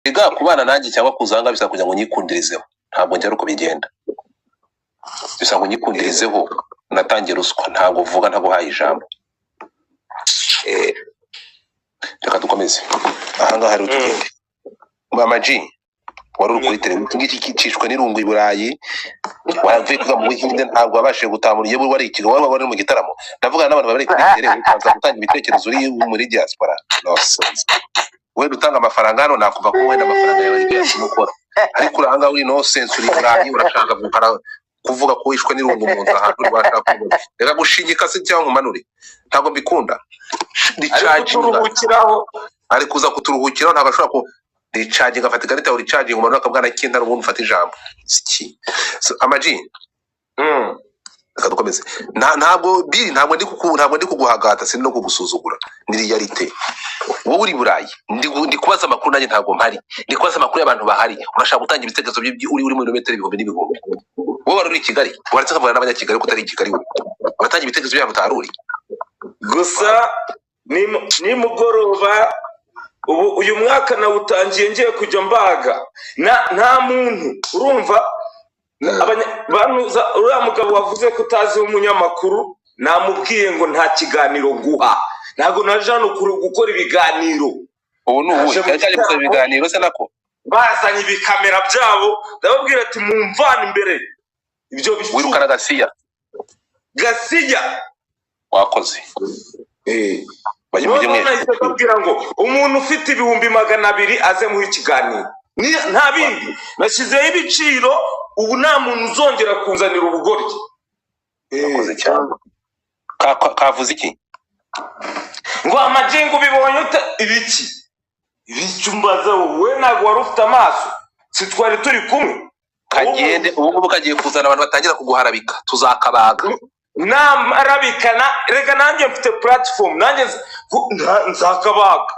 Ega kubana nanjye cyangwa kuzanga bisa kugira ngo nyikundirizeho ntabwo njya ruko bigenda bisa ngo nyikundirizeho natangiye ruswa ntabwo vuga ntaguhaye ijambo reka dukomeze ahanga hari utugende Mama G wari uri kuri televiziyo ngiki kicishwe n'irungu iburayi wavuye kuga mu Buhinde ntabwo wabashije gutamura iyo wari ikigo wari mu gitaramo ndavuga n'abantu bari kuri televiziyo ukaza gutanga ibitekerezo uri muri diaspora nonsense we dutanga amafaranga hano nakuva ko wenda amafaranga yawe ari yashimukora ariko uranga uri nonsense uri burayi urashaka gukara kuvuga ko wishwe n'irungu mu nza ahantu rwashaka kuvuga reka gushingika se cyangwa umanure ntabwo mbikunda ari kuza kuturuhukiraho ntabwo ashobora ku recharge ngafata ikarita uri charge umuntu akabwana kinda rubundi ufata ijambo iki amaji akadukomeze ntabwo biri ntabwo ndi kuguhagata sino kugusuzugura ni reality wowe uri burayi ndi kubaza amakuru nanjye ntabwo mpari ndi kubaza amakuru y'abantu bahari urashaka gutanga ibitekerezo uri mu birometero ibihumbi n'ibihumbi wowe wari uri Kigali waretse kavugana n'abanyakigali kutari Kigali batanga ibitekerezo byabo utaruri gusa ni mugoroba ubu uyu mwaka nawutangiye ngiye kujya mbaga nta muntu urumva banuza uriya mugabo wavuze ko utazi umunyamakuru namubwiye ngo nta kiganiro guha ntabwo naje hano gukora ibiganiro ubu n'ubu cyari gukora ibiganiro se nako bazanye ibikamera byabo ndababwira ati mumvana imbere ibyo wirukana Gasiya wakoze bakubwira ngo umuntu ufite ibihumbi 200 aze mu ikiganiro nta bindi nashyizeho ibiciro ubu nta muntu uzongera kunzanira ubugoryi wakoze cyane kavuze iki ngo amajingo bibonye ibiki ibicumbaza wowe ntabwo wari ufite amaso si twari turi kumwe kagende ubu kagiye kuzana abantu batangira kuguharabika tuzakabaga namarabikana rega nanjye mfite platform nanjye nzakabaga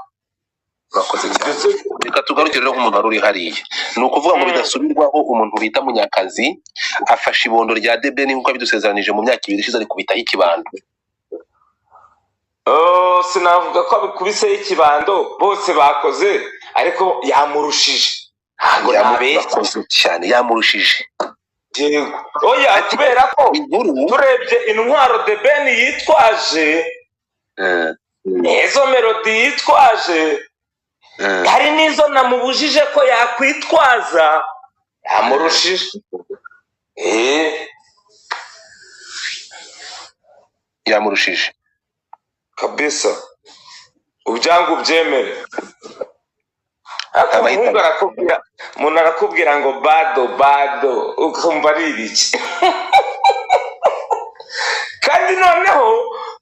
bakoze cyane reka tugarukire rero nk'umuntu uri hariye ni ukuvuga ngo bidasubirwaho umuntu bita Munyakazi afashe ibondo rya Debeni nkuko bidusezeranije mu myaka 2 ishize ari kubitaho ikibando sinavuga ko abikubiseho ikibando bose bakoze ariko yamurushije ntabwo yamurushije cyane yamurushije oya kubera ko turebye intwaro Debeni yitwaje izo melody yitwaje hari nizo namubujije ko yakwitwaza yamurushije yamurushije kabisa ubyangu byemere umuntu arakubwira ngo bado ukumva ari ibiki kandi noneho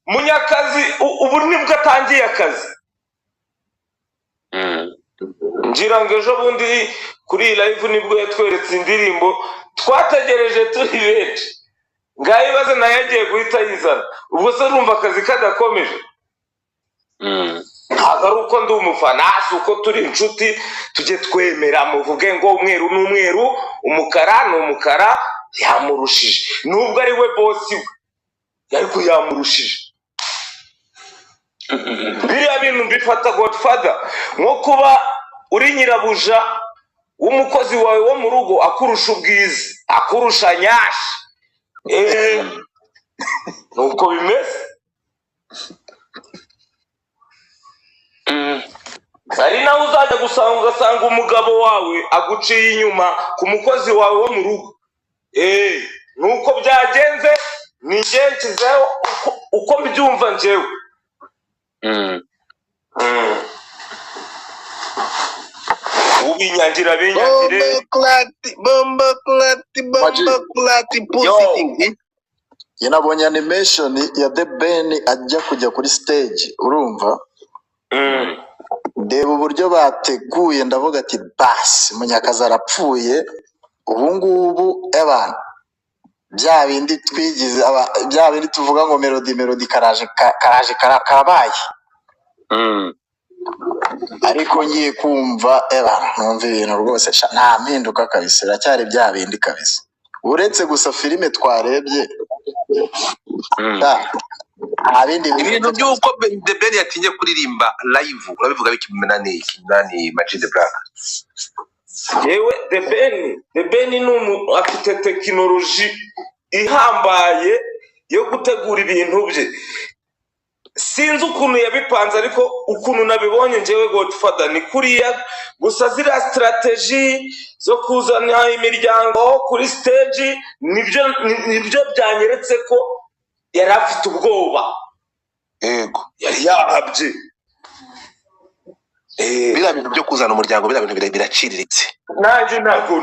Munyakazi ubu nibwo atangiye akazi ngira ngo ejo bundi kuri live nibwo yatweretse indirimbo twategereje turi benshi ngaho ibaze nayo yagiye guhita yizana ubwo se urumva akazi kadakomeje ntabwo ari uko ndi umufana si uko turi inshuti tujye twemera muvuge ngo umweru ni umweru umukara ni umukara yamurushije nubwo ari we bosi we ariko yamurushije biriya bintu mbifata Godfather nko kuba uri nyirabuja w'umukozi wawe wo mu rugo akurusha ubwiza akurusha nyashi nuko bimeze hari nawe uzajya gusanga ugasanga umugabo wawe aguciye inyuma ku mukozi wawe wo mu rugo nuko byagenze nigenkizeho uko mbyumva njyewe ubinyangira binyangire bomba klati pusiting nabonye animation ya Debeni ajya kujya kuri stage urumva ndeba uburyo bateguye ndavuga ati basi Munyakazi arapfuye ubu ngubu abantu bya bindi twigize bya bindi tuvuga ngo melody karaje karabaye ariko ngiye kumva numva ibintu rwose nta mpinduka kabisa iracyari bya bindi kabisa uretse gusa filime twarebye abindi ibintu by'uko The Ben yatinye kuririmba live urabivuga bikimenani Majid the Black. yewe The Ben ni afite tekinoloji ihambaye yo gutegura ibintu bye. Sinzi ukuntu yabipanze ariko ukuntu nabibonye njyewe Godfather ni kuriya gusa zira strategy zo kuzana imiryango kuri stage nibyo byanyeretse ko yari afite ubwoba. Yego Yari yahabye. biriya bintu byo kuzana umuryango biriya bintu biraciriritse. Nanjye ntago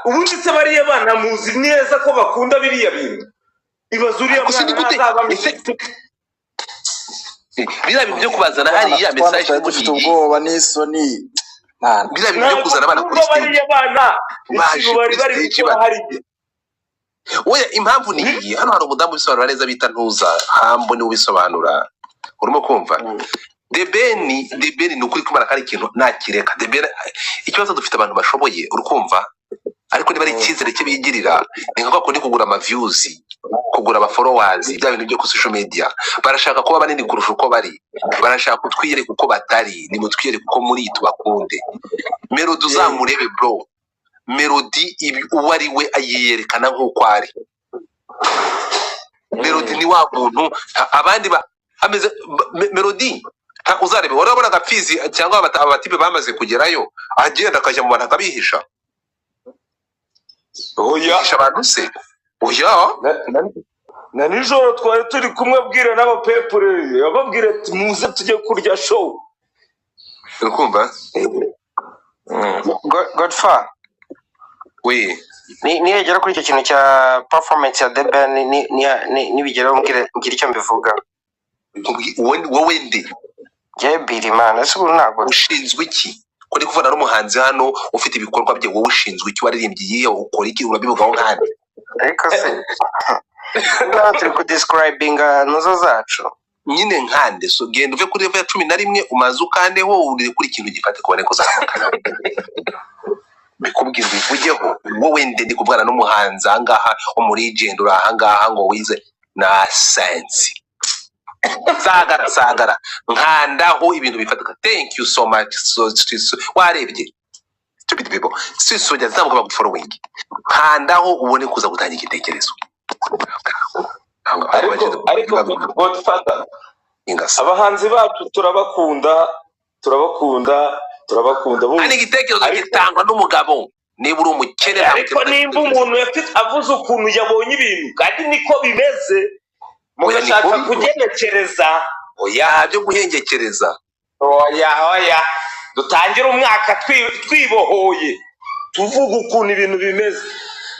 ubundi se bariya bana muzi neza ko bakunda biriya bintu. Ibaze uriya mwana azaba biriya bintu byo kubazana hariya message y'ufite ubwoba n'isoni biriya bintu byo kuzana abana kuri stage bari oya impamvu ni iyi hano hari umudamu ubisobanura neza bita Ntuza Hambo ni ubisobanura urimo kumva. The Ben ni ukuri kumara kandi ikintu nakireka. The Ben ikibazo dufite abantu bashoboye urukumva ariko niba ari icyizere cyo bigirira ni nko kundi kugura ama views kugura aba followers bya bintu byo ku social media barashaka kuba banini kurusha uko bari barashaka kutwiyereka uko batari ni mutwiyereka uko muri tubakunde. Melody uzamurebe bro Melody uwo ari we ayiyerekana nk'uko ari. Melody ni wa muntu abandi ameze Melody uzarebe warabona gapfizi cyangwa abatipe bamaze kugerayo agenda akajya mu bantu akabihisha. Oya abantu se oya na nijoro twari turi kumwe abwira n'abapepure ababwira ati muze tujye kurya show. urukumva Godfather we niyegera kuri icyo kintu cya performance ya The Ben nibigeraho mbwira icyo mbivuga. wowe ndi Jye Birimana ese ubu ntabwo ushinzwe iki ko ndi kuvana n'umuhanzi hano ufite ibikorwa bye wowe ushinzwe iki waririmbye yiye ukora iki urabivugaho nkande ariko se turi kudescribing nuzo zacu nyine nkande so genda uve kuri level ya 11 umaze ukandeho uri kuri ikintu gifate kubone ko zakana bikubwira bivugeho wowe ndi kubwana n'umuhanzi angaha umuri legend uri ahangaha ngo wize na sense sagara nkandaho ibintu bifatika. Thank you so much so warebye stupid people so jya zamuka bagufollowing nkandaho ubone kuza gutanga igitekerezo ariko Godfather abahanzi bacu turabakunda ari igitekerezo gitangwa n'umugabo niba uri umukene ariko nimba umuntu avuze ukuntu yabonye ibintu kandi niko bimeze mugashaka kugenekereza oya byo guhengekereza oya dutangira umwaka twibohoye tuvuga ukuntu ibintu bimeze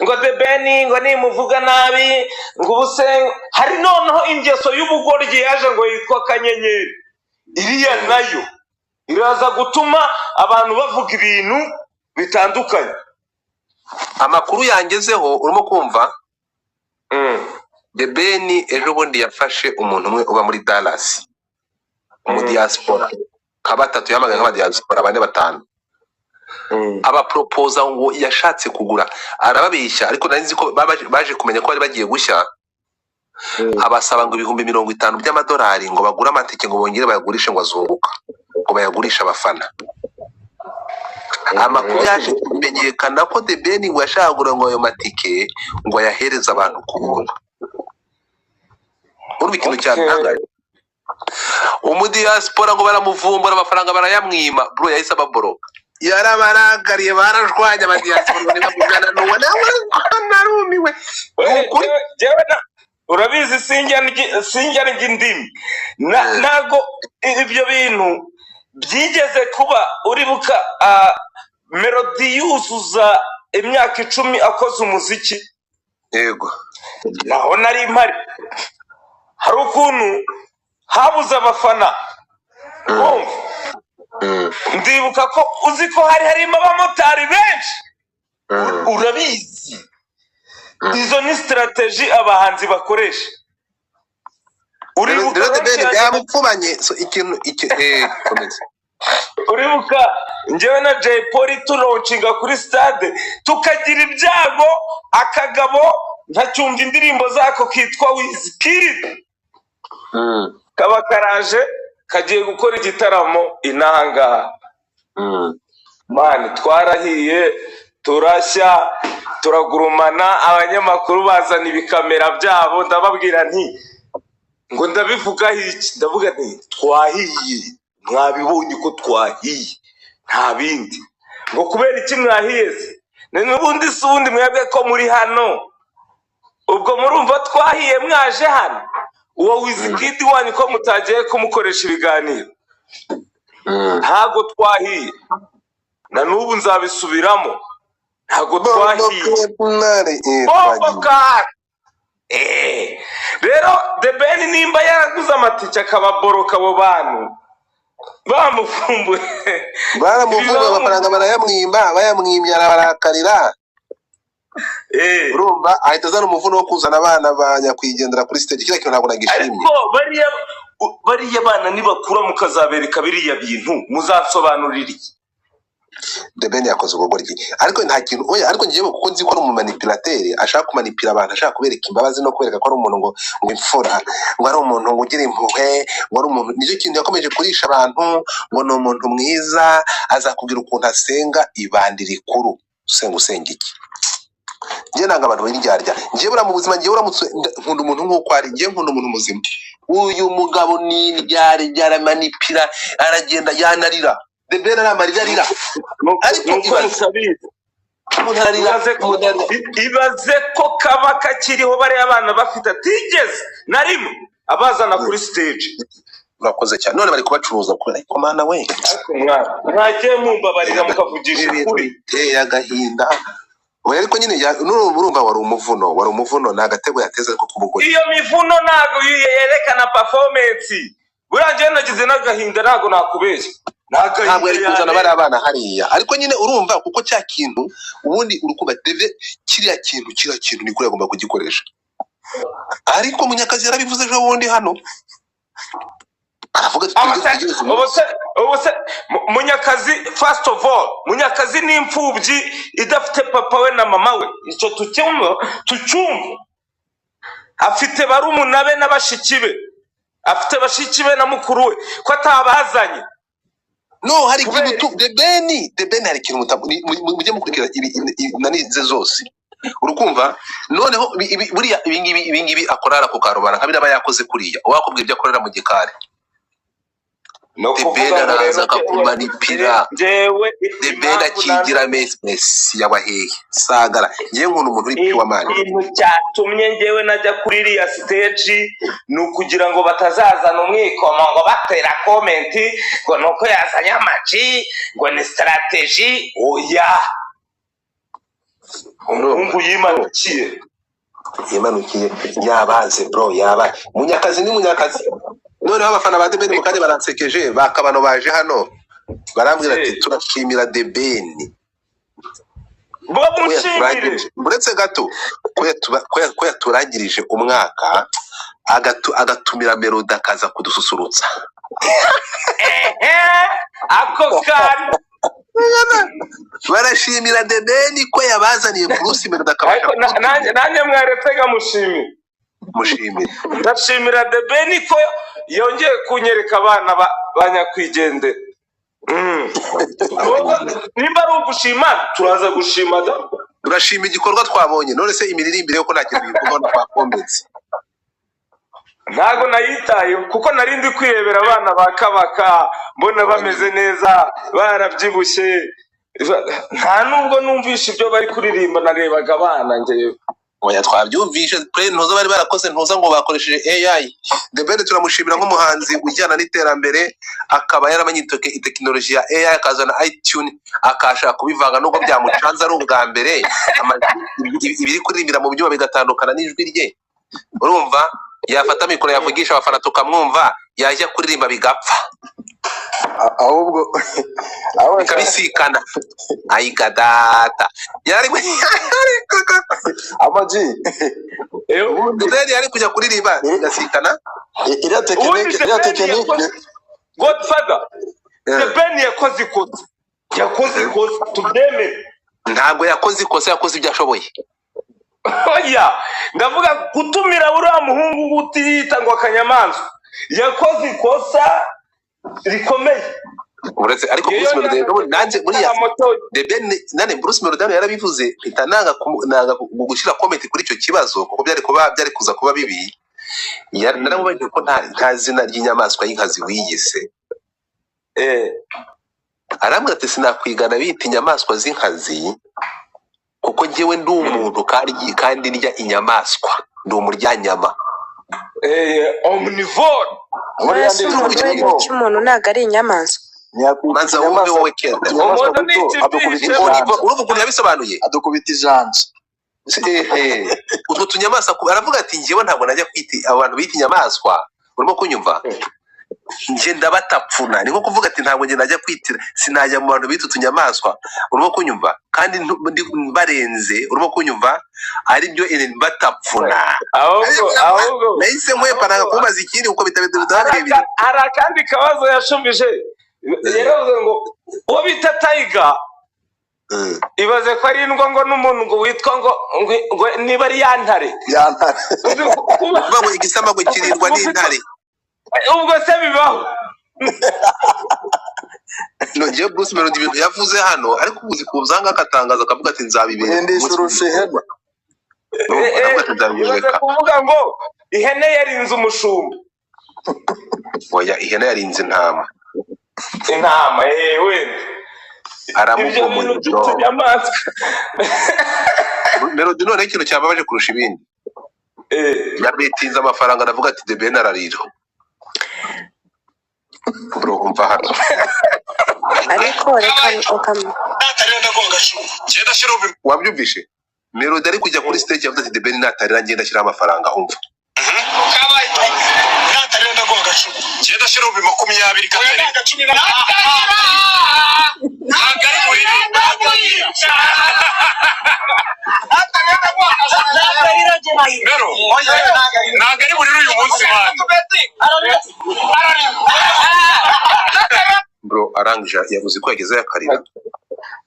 ngo The Ben ngo nimuvuga nabi ngo ubuse hari noneho ingeso y'ubugoryi yaje ngo yitwa Kanyenyeri iriya nayo iraza gutuma abantu bavuga ibintu bitandukanye. Amakuru yangezeho urimo kumva The Ben ejo bundi yafashe umuntu umwe uba muri Dallas mu diaspora kabatatu yamagaye nk'aba diaspora bane batanu aba propose ngo yashatse kugura arababishya ariko nari nzi ko baje kumenya ko bari bagiye gushya abasaba ngo $50,000 by'amadolari ngo bagura amatike ngo bongere bayagurishe ngo azunguka ngo bayagurisha abafana. Amakuru yaje kumenyekana ko The Ben ngo yashagura ngo ayo matike ngo yahereza abantu ku buntu. Urumva ikintu cyatangaje umudiaspora ngo baramuvumbura amafaranga barayamwima bro yahise ababoroka yarabaragariye barashwanya abadiaspora ntibavugana n'uwo nawe narumiwe ukuri urabizi sinjya indimi nago ibyo bintu byigeze kuba uribuka Melody yuzuza imyaka 10 akoze umuziki. Yego naho nari mpari hari ukuntu habuze abafana ndibuka ko uzi ko harimo abamotari benshi urabizi izo ni strategy abahanzi bakoresha uribuka byamupfubanye so ikintu komeza uribuka njyewe na Jay Polly turoncinga kuri stade tukagira ibyago akagabo ntacyumva indirimbo zako kitwa Wizkid kaba karaje kagiye gukora igitaramo inahangaha. Mani twarahiye turashya turagurumana, abanyamakuru bazana ibikamera byabo, ndababwira nti ngo ndabivuga iki, ndavuga nti twahiye, mwabibonye ko twahiye nta bindi, ngo kubera iki mwahiye se n'ubundi si ubundi mwebwe ko muri hano, ubwo murumva twahiye mwaje hano, uwo Wizkid wanyu ko mutagiye kumukoresha ibiganiro. Ntago twahiye na n'ubu nzabisubiramo, ntago twahiye. Rero The Ben nimba yaraguze amatike akababoroka abo bantu bamufumbuye, baramuvumbuye amafaranga barayamwimba, bayamwimye arabarakarira. Urumva ahita azana umuvuno wo kuzana abana ba nyakwigendera kuri stage. Kiriya kintu ntabwo nagishimye. Ariko bariya bana nibakura mukazabereka biriya bintu muzansobanurira iki? The Ben yakoze ubugoryi, ariko nta kintu oya, ariko ngiye kuko nzi ko ari umumanipulateri, ashaka kumanipira abantu, ashaka kubereka imbabazi no kubereka ko ari umuntu ngo imfura, ngo ari umuntu ngo ugira impuhwe, ngo ari umuntu. Nicyo kintu yakomeje kurisha abantu, ngo ni umuntu mwiza, azakubwira ukuntu asenga ibandi rikuru. Usenga iki? Ngiye nanga abantu b'indyarya. Ngiye bura mu buzima, ngiye uramutse nkunda umuntu nk'uko ari, ngiye nkunda umuntu muzima. Uyu mugabo ni indyarya, aramanipira, aragenda yanarira. The Ben aramarira arira, ariko ibaze ko kaba kakiriho bari abana bafite atigeze na rimwe abazana kuri stage. Urakoze cyane, none bari kubacuruza kuri ariko mana we, ntagiye mumbabarira mukavugisha ukuri. Biteye agahinda. Oya, ariko nyine urumva wari umuvuno n'agatego yateze ko kumugora. Iyo mivuno ntago yerekana performance. Burangiye nagize n'agahinda, ntago nakubeshya. Ntabwo yari kuzana bari abana hariya, ariko nyine urumva kuko cya kintu ubundi urukuba deve kiriya kintu niko yagomba kugikoresha. Ariko Munyakazi yarabivuze ejo bundi hano, aravuga ati Munyakazi, first of all, Munyakazi ni imfubyi idafite papa we na mama we. Icyo tucyumva, afite barumuna be n'abashiki be, afite bashiki be na mukuru we, ko atabazanye. No, hari ikintu The Ben hari ikintu mujye mukurikira nanize zose. Urukumva noneho buriya ibingibi akorara ku karubara nkabira aba yakoze kuriya, wakubwiye ibyo akorera mu gikari. The Ben araza akakumanipira, The Ben akigira Messi yabahehe sagara. Ngiye nkunda umuntu uri piwa mani. Ikintu cyatumye ngewe najya kuri iriya stage ni ukugira ngo batazazana umwikomo ngo batera comment ngo nuko yazanye amaji ngo ni strategy. Oya, umuhungu yimanukiye yabaze bro, yaba Munyakazi ni Munyakazi. Noneho abafana ba The Ben mukanye baransekeje, bakabano baje hano barambwira ati turashimira The Ben. Muretse gato ko yaturangirije umwaka agatumira Melody akaza kudususurutsa. Ako kari barashimira The Ben ko yabazaniye Bruce Melody akabasha. Nanjye mwaretega mushimire. Ndashimira The Ben ko yongeye kunyereka abana banyakwigendera. Nimba ari ugushima turaza gushima da. Turashima igikorwa twabonye, none se imiririmbire yuko nta kintu gikorwa kwa Kombetsi. Ntago nayitaye kuko narindi kwirebera abana bakabaka, mbona bameze neza, barabyibushye. Nta nubwo numvisha ibyo bari kuririmba, narebaga abana ngewe. Oya, twabyumvishe play ntuza bari barakoze, ntuza ngo bakoresheje AI. The Ben turamushimira nk'umuhanzi ujyana n'iterambere, akaba yaramanye itekinoloji ya AI, akazana iTunes akashaka kubivanga nubwo byamucanza ari ubwa mbere, ibiri kuririmbira mu byuma bigatandukana n'ijwi rye. Urumva yafata mikoro yavugisha abafana tukamwumva, yajya kuririmba bigapfa. ahubwo bikabisikana ayigadata yari amaji Dudeni yari kujya kuririmba bigasikana. iriya tekinike Godfather The Ben yakoze ikosa tubyemere. Ntabwo yakoze ikosa, yakoze ibyo ashoboye. Oya, ndavuga gutumira uriya muhungu utiyita ngo akanyamanzwa yakoze ikosa rikomeye uretse ariko Bruce Melody nanjye buriya The Ben nane Bruce Melody yarabivuze mpita nanga gushyira comment kuri icyo kibazo kuko byari kuza kuba bibi naramubajije ko nta zina ry'inyamaswa y'inkazi wiyise arambwira ati sinakwigana bita inyamaswa z'inkazi kuko njyewe ndi umuntu kandi ndya inyamaswa ndi umuryanyama omnivore umuntu ntabwo ari inyamaswa manza wumve wowe kenda uruvuga ukuntu yabisobanuye adukubita ijanja utwo tunyamaswa aravuga ati njyewe ntabwo najya kwita abantu bita inyamaswa urimo kunyumva nje ndabatapfuna niko kuvuga ati ntabwo nje najya kwitira sinajya mu bantu bita utunyamaswa urimo kunyumva kandi barenze urimo kunyumva ari byo batapfuna ahubwo nahise nkwepa nanga kubaza ikindi uko bitabidabye hari akandi kabazo yashubije yaravuze ngo uwo bita Tiger ibaze ko ari indwa ngo n'umuntu ngo witwa ngo niba ari yantare uvuga ngo igisamagwe kirindwa n'intare ubwo se bibaho nongeye Bruce Melody ibintu yavuze hano ariko uzi kubuzanga akatangaza akavuga ati nzabibera ndisha urushihema ibaze kuvuga ngo ihene yarinze umushumba oya ihene yarinze intama yewe aramugomorera Melody none ikintu cyababaje kurusha ibindi yabitinze amafaranga aravuga ati The Ben ararira bro umva hano ariko reka wabyumvishe Melody ari kujya kuri stage yavuze ati The Ben natarira ngenda ashyira amafaranga umva natarira ndagonga cumi ngenda ashyira 20 katari ntabwo ari buri uyu munsi bro arangije yavuze ko yageze yakarira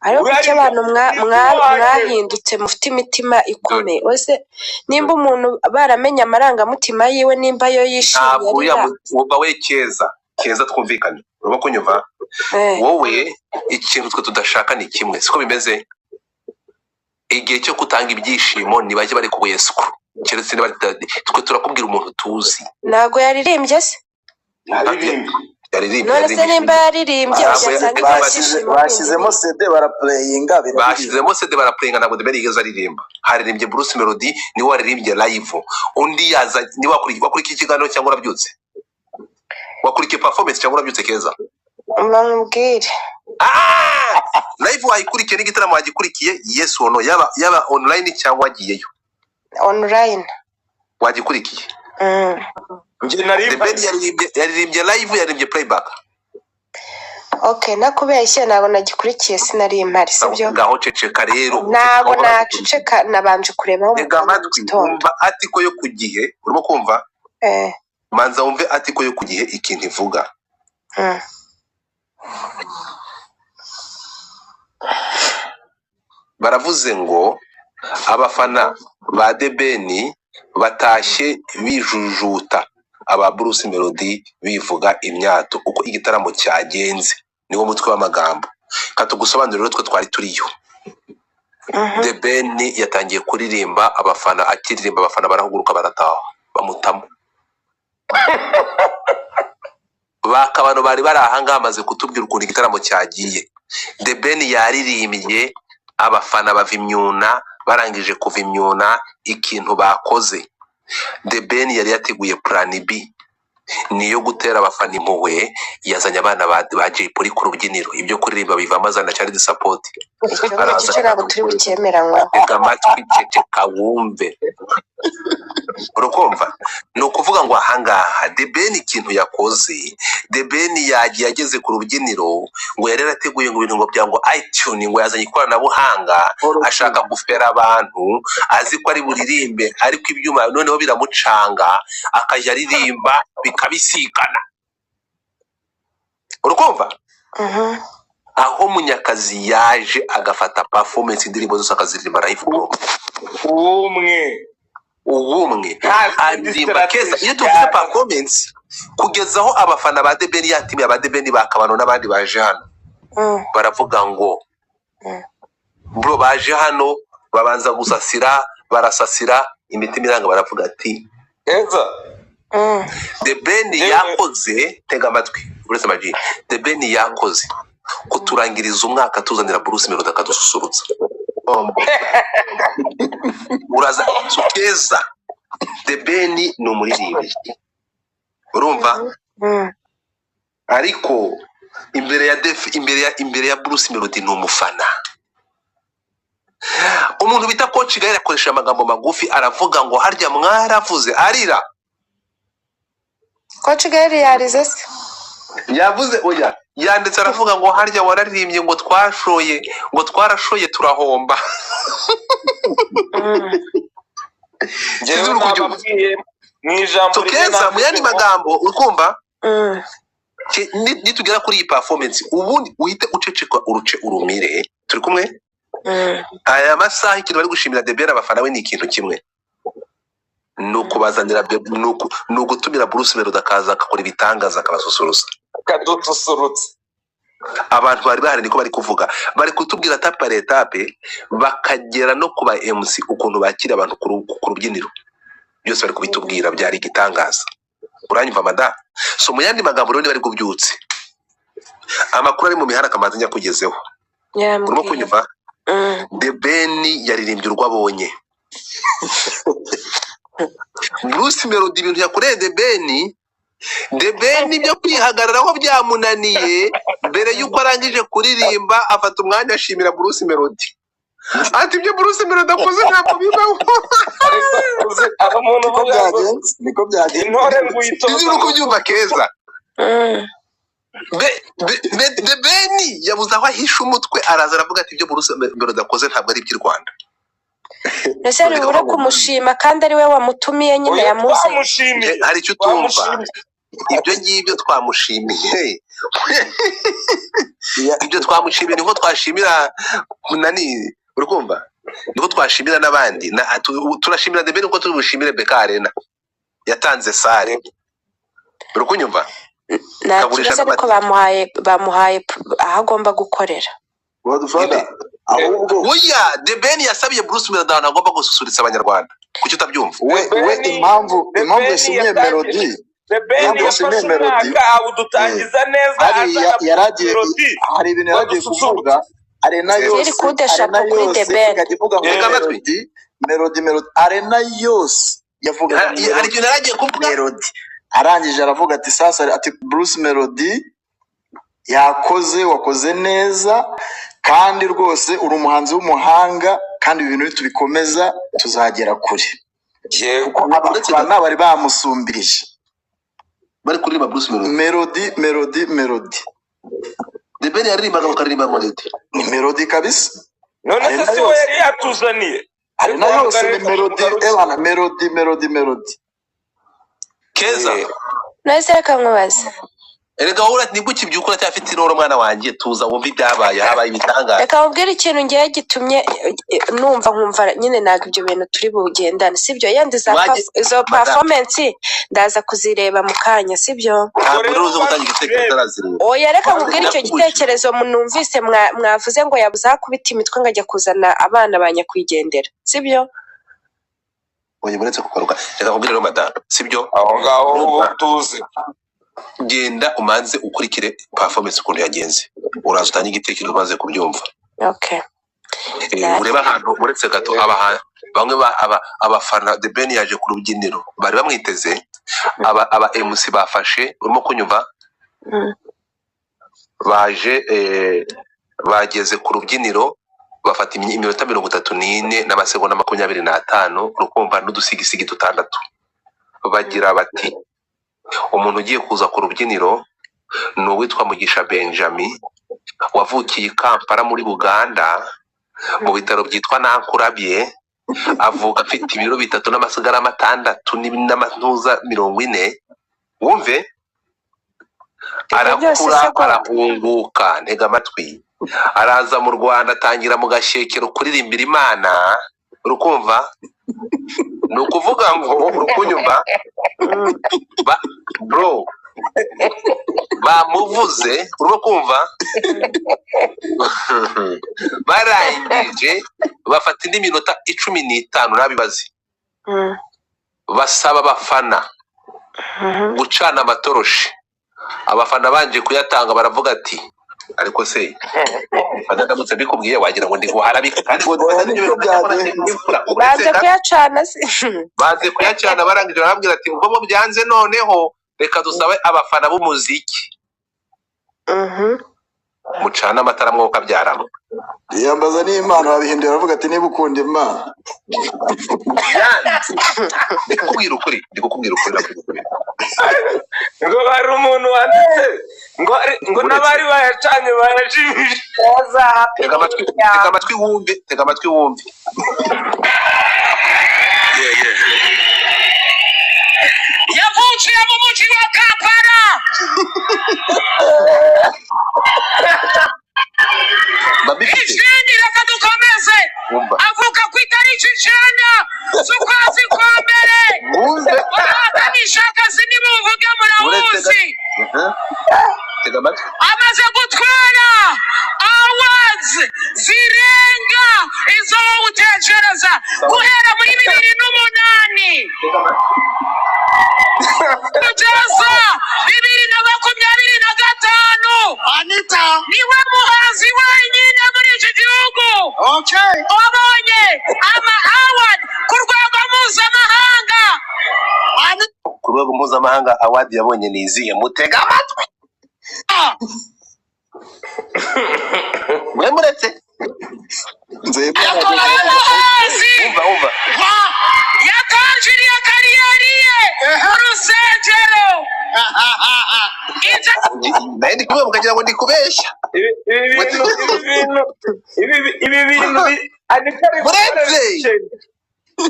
ariko icyo abantu mwahindutse mufite imitima ikomeye wese nimba umuntu baramenye amarangamutima yiwe nimba yo yishimye wumva we keza twumvikane urimo kunyumva wowe ikintu twe tudashaka ni kimwe siko bimeze igihe cyo gutanga ibyishimo ntibajye bari ku Yesu keretse twe turakubwira umuntu tuzi ntago yaririmbye se yaririmbye none se nimba yaririmbye bashyizemo CD baraplayinga bashyizemo CD baraplayinga ntabwo The Ben yigeze aririmba haririmbye Bruce Melody niwe waririmbye live undi yaza ni wakurikiye ikiganiro cyangwa urabyutse wakurikiye performance cyangwa urabyutse keza bamubwire live wayikurikiye n'igitaramo wagikurikiye yes or no yaba online cyangwa wagiyeyo online wagikurikiye nje nari The Ben yaririmbye live yaririmbye playback okay nakubeshye ntabwo nagikurikiye sinari impari sibyo ngaho ceceka rero ntabwo naceceka nabanje kurebaho umva atiko yo ku gihe urimo kumva manza wumve atiko yo ku gihe ikintu ivuga baravuze ngo abafana ba The Ben batashye bijujuta aba Bruce Melody bivuga imyato uko igitaramo cyagenze niwo mutwe w'amagambo katugusobanurira twe twari turiyo The Ben yatangiye kuririmba abafana akiririmba abafana barahuguruka barataha bamutamo bakabano bari barahanga amaze kutubwira ukuntu igitaramo cyagiye The Ben yaririmbye abafana bava imyuna barangije kuva imyuna ikintu bakoze The Ben yari yateguye plan B niyo gutera abafana impuhwe yazanye abana ba Jay Polly ku rubyiniro ibyo kuririmba bivamo azana cyari de support araza turi bukemeranywa amatwi ceceka wumve urukumva ni ukuvuga ngo ahangaha The Ben ikintu yakoze The Ben yageze ku rubyiniro ngo yari yarateguye ngo ibintu ngo byango iTunes ngo yazanye ikoranabuhanga ashaka gufera abantu azi ko ari buririmbe ariko ibyuma noneho biramucanga akajya aririmba bikabisikana urukumva aho Munyakazi yaje agafata performance indirimbo zose akaziririmba live ubumwe aririmba keza. Iyo tuvuze performance kugeza aho abafana ba The Ben yatimiye aba The Ben bakabano n'abandi baje hano baravuga ngo bro baje hano babanza gusasira barasasira imitima iranga baravuga ati Keza The Ben yakoze tega amatwi uretse Maji The Ben yakoze kuturangiriza umwaka tuzanira Bruce Melody akadususurutsa uraza Keza The Ben ni umuririmbyi urumva ariko imbere ya Bruce Melody ni umufana. Umuntu bita Coach Gael akoresha amagambo magufi aravuga ngo harya mwaravuze arira. Coach Gael yarize se Yavuze oya yanditse aravuga ngo harya wararirimbye ngo twarashoye turahomba. Njyewe nababwiye mwijambo Keza mu yandi magambo ukumva nitugera kuri iyi performance ubundi uhite uceceka uruce urumire turi kumwe. Aya masaha ikintu bari gushimira The Ben abafana we ni ikintu kimwe nuko bazanira nugutumira Bruce Melody akaza akakora ibitangaza akabasusurutsa kadutusurutse. Abantu bari bahari niko bari kuvuga bari kutubwira etape bakagera no kuba MC ukuntu bakira abantu ku rubyiniro byose bari kubitubwira byari igitangaza. Uranyumva mada? So mu yandi magambo rero bari kubyutse amakuru ari mu mihanda kamaze njya kugezeho urimo kunyumva. The Ben yaririmbye urwabonye Bruce Melody ibintu yakoreye The Ben byo kwihagararaho byamunaniye mbere yuko arangije kuririmba afata umwanya ashimira Bruce Melody ati ibyo Bruce Melody akoze ntabwo bibaho. niko byagenze Intore nguyitoza uko byumva Keza. The Ben yabuze aho ahisha umutwe araza aravuga ati ibyo Bruce Melody akoze ntabwo ari iby'u Rwanda. Ese ribura kumushima kandi ari we wamutumiye nyine yamuze. Hari icyo utumva ibyo ngibyo twamushimiye ibyo twamushimiye niho twashimira nani urukumva niho twashimira n'abandi turashimira The Ben uko tubushimire Beka Arena yatanze sare urukunyumva. Nakibaza ariko bamuhaye aho agomba gukorera. wadufata ahubwo oya The Ben yasabiye Bruce Melody agomba gususurutsa abanyarwanda kuki utabyumva we impamvu yasimye Melody The Ben yafashe umwaka udutangiza neza yaragiye hari ibintu yaragiye kuvuga arena yose Melody arena yose yavuga hari ibintu yaragiye kuvuga Melody arangije aravuga ati sasa ati Bruce Melody wakoze neza kandi rwose uri umuhanzi w'umuhanga kandi ibintu nitubikomeza tuzagera kure. Kuko abana bari bamusumbirije bari kuririmba Bruce Melody The Ben yaririmbaga bakaririmba Melody ni Melody kabisa. none se si we yari yatuzaniye arena yose ni Melody Keza. Nahise reka nkubaze Erega wowe nibwo kibyukura cyafite iroro mwana wanjye tuza wumva ibyabaye habaye ibitangaza. Reka ubwire ikintu ngiye gitumye numva nkumva nyine naga ibyo bintu turi bugendane sibyo yandi izo performance ndaza kuzireba mu kanya sibyo. Ntabwo uzo gutanga igitekerezo tarazireba. Oya reka nkubwire icyo gitekerezo numvise mwavuze ngo yabuza kubita imitwe ngajya kuzana abana banyakwigendera sibyo. Oya buretse kugaruka reka nkubwire rero madame sibyo aho ngaho tuzi genda umanze ukurikire performance ukuntu yagenze uraza utanga igitekerezo maze kubyumva. Okay. Ureba ahantu uretse gato bamwe abafana The Ben yaje ku rubyiniro bari bamwiteze aba MC bafashe urimo kunyumva bageze ku rubyiniro bafata iminota 34 n'amasegonda 25 rukumva n'udusigisigi dutandatu bagira bati umuntu ugiye kuza ku rubyiniro ni uwitwa Mugisha Benjamin wavukiye Kampala muri Uganda mu bitaro byitwa Nankurabye avuga afite ibiro 3 n'amasigara 6 n'amantuza 40 wumve arakura arahunguka ntega amatwi araza mu Rwanda atangira mu gashyekero kuririmbira Imana urukumva ni ukuvuga ngo urukunyumva bro bamuvuze urimo kumva barangije bafata indi minota 15 nabibaze basaba abafana gucana amatoroshi abafana banje kuyatanga baravuga ati ariko se badadamutse bikubwiye wagira ngo ndi guharabika kandi baze kuyacana se baze kuyacana barangije barambwira ati ubwo byanze noneho reka dusabe abafana b'umuziki mucana amatara mwuka byaramo yambaza n'Imana babihindura bavuga ati niba ukunda Imana ndikubwira ukuri ngo bari umuntu wanditse ngo n'abari bayacanye bayajimije tega amatwi wumve yavukiye mu mujyi wa Kampala ikindi reka dukomeze avuka ku itariki 9 z'ukwezi kwa mbere bahaganisha akazi nimuvuge murawuzi amaze gutwara awards zirenga izo utekereza guhera muri 2008 kugeza 2025 Anita niwe muhanzi wenyine muri iki gihugu wabonye ama award ku rwego mpuzamahanga award yabonye ni izihe mutega amatwi mwemuretse umva yatangiye kariyeri ye mu rusengero naye ndi kubera mukagira ngo ndi kubeshya ibi bintu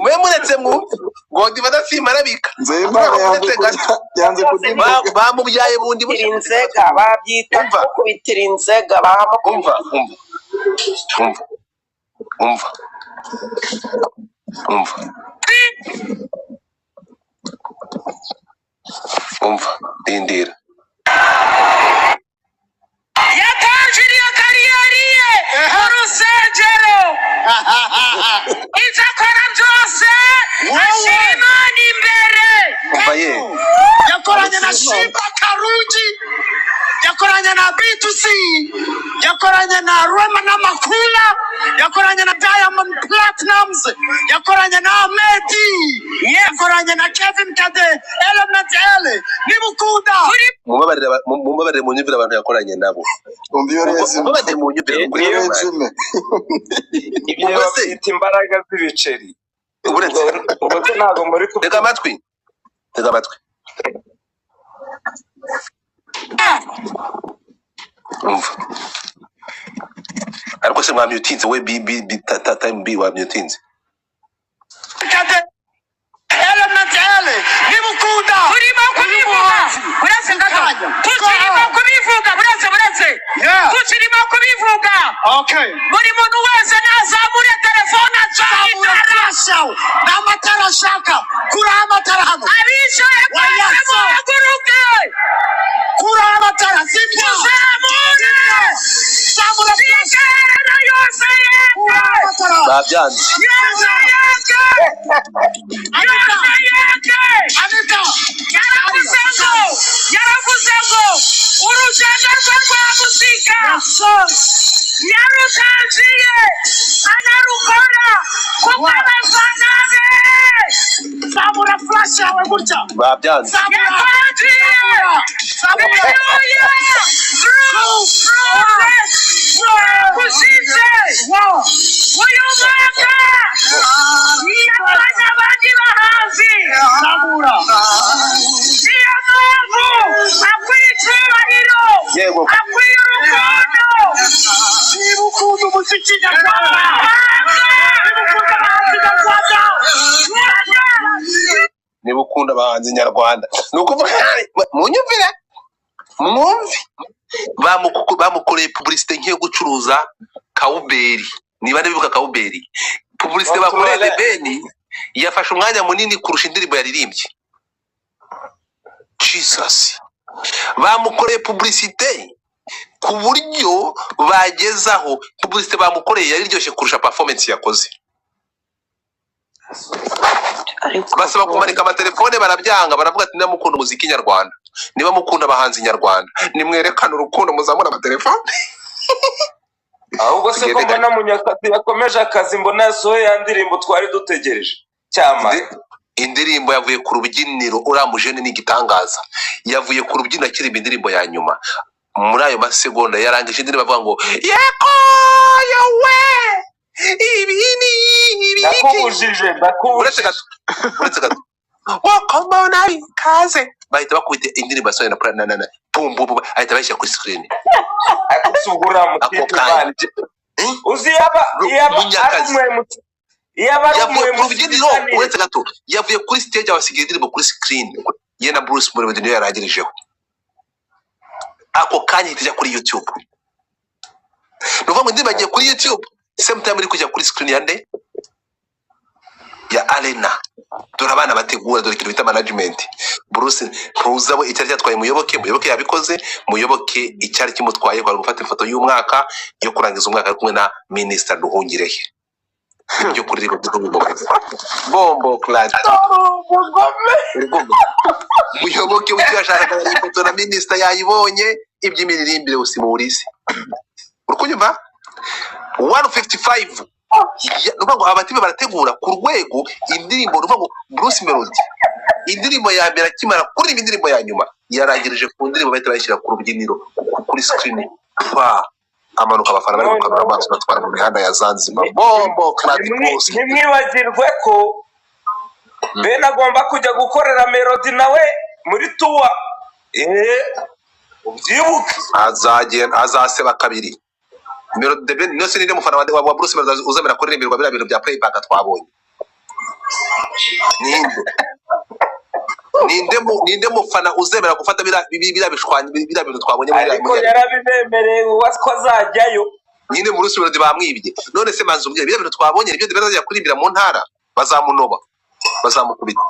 mwemuretse mwumve ngo ndi badasimara yanze kudima bamubyaye bundi inzega babyita kubitira inzega umva dindira yatangiye kariyeri ye mu rusengero ibyo akora byose ashyira Imana imbere yakoranye na Shiba Karungi yakoranye na B2C yakoranye na Rema n'Amakula yakoranye na Diamond Platnumz yakoranye na Medi yakoranye na Kevin Kade Element L nimukunda mubabarire mu nyumvira abantu yakoranye nabo mubabarire mu nyumvira kuri resume ibyo bafite imbaraga z'ibiceri ubwo ntabwo muri tega amatwi umva ariko se mwamyutinze we time b wamyutinze Element L nimukunda urimo kubivuga uretse ngato tukirimo kubivuga tukirimo kubivuga buri muntu wese nazamure telefone acanye n'amatara ashaka kuri amatara hano abicaye mwese muhaguruke kuri amatara sibyo zamura sigarana yose yeke babyanze yaravuze ngo urugendo rwe rwa muzika yarutangiye anarukora kuko abafana be zamura flash yawe gutya babyanze kushize uyu mwaka yabanye abandi bahanzi niyo mpamvu akwiye icyubahiro akwiye urukundo niba ukunda umuziki nyarwanda niba ukunda abahanzi nyarwanda ni ukuvuga munyumvire mwumve bamukoreye publicité nk'iyo gucuruza kawuberi niba nibuka kawuberi publicité bakoreye The Ben yafashe umwanya munini kurusha indirimbo yaririmbye. Jesus. Bamukoreye publicité ku buryo bagezaho publicité bamukoreye yari iryoshye kurusha performance yakoze. ariko Basaba kumanika amatelefone barabyanga, baravuga ati ndamukunda umuziki nyarwanda, niba mukunda abahanzi nyarwanda nimwerekana urukundo muzamura amatelefone. ahubwo se ko mbona Munyakazi yakomeje akazi, mbona yasohoye ya ndirimbo twari dutegereje cyamare. Indirimbo yavuye ku rubyiniro, uramujene n'igitangaza, yavuye ku rubyiniro akiririmba indirimbo ya nyuma. Muri ayo masegonda yarangije indirimbo avuga ngo yeko yowe ibini Ndakubujije, uretse gato wakomona ikaze bahita bakubita indirimbo yasohoye na pum pum ahita bashyira kuri screen. akusubura mu Ako kanya. uzi yaba Munyakazi. yaba Yavuye ku mu rubyiniro, uretse gato yavuye kuri stage abasigaye indirimbo kuri screen ye na Bruce Melody niyo yarangirijeho. Ako kanya ihita ijya kuri YouTube. Nuvuga ngo indirimbo agiye kuri YouTube same time iri kujya kuri screen ya nde ya Arena. Dore abana bategura, dore ikintu bita management. Bruce ntuzabo icyari cyatwaye Muyoboke yabikoze, Muyoboke icyari kimutwaye kwa gufata ifoto y'umwaka yo kurangiza umwaka kumwe na Minister Nduhungirehe. Ibyo kuri bombo clad Muyoboke w'cyashaka ifoto na Minister yayibonye, iby'imiririmbire usimurize. Urukunyumva 155 nuvuga abatibe barategura ku rwego indirimbo, nuvuga Bruce Melody indirimbo ya mbere akimara kuri indirimbo ya nyuma yarangirije ku ndirimbo bahita bayishyira ku rubyiniro kuri screen amanuka abafana bari gukamera amaso batwara mu mihanda ya Zanzibar. Bombo clad post. Ntimwibagirwe ko Ben agomba kujya gukorera Melody nawe muri tuwa. Ubyibuke azaseba kabiri. Melody the Ben nose ninde mufana wa Bruce Melody uzamera kuririmbirwa bira bintu bya playback twabonye. Ninde mufana uzemera gufata bira bishwanye bira bintu twabonye muri ariko yarabibemereye ko azajyayo. Nyine Bruce Melody bamwibye. None se manzi umbye bira bintu twabonye nibyo bazajya kurimbira mu ntara, bazamunoba bazamukubita.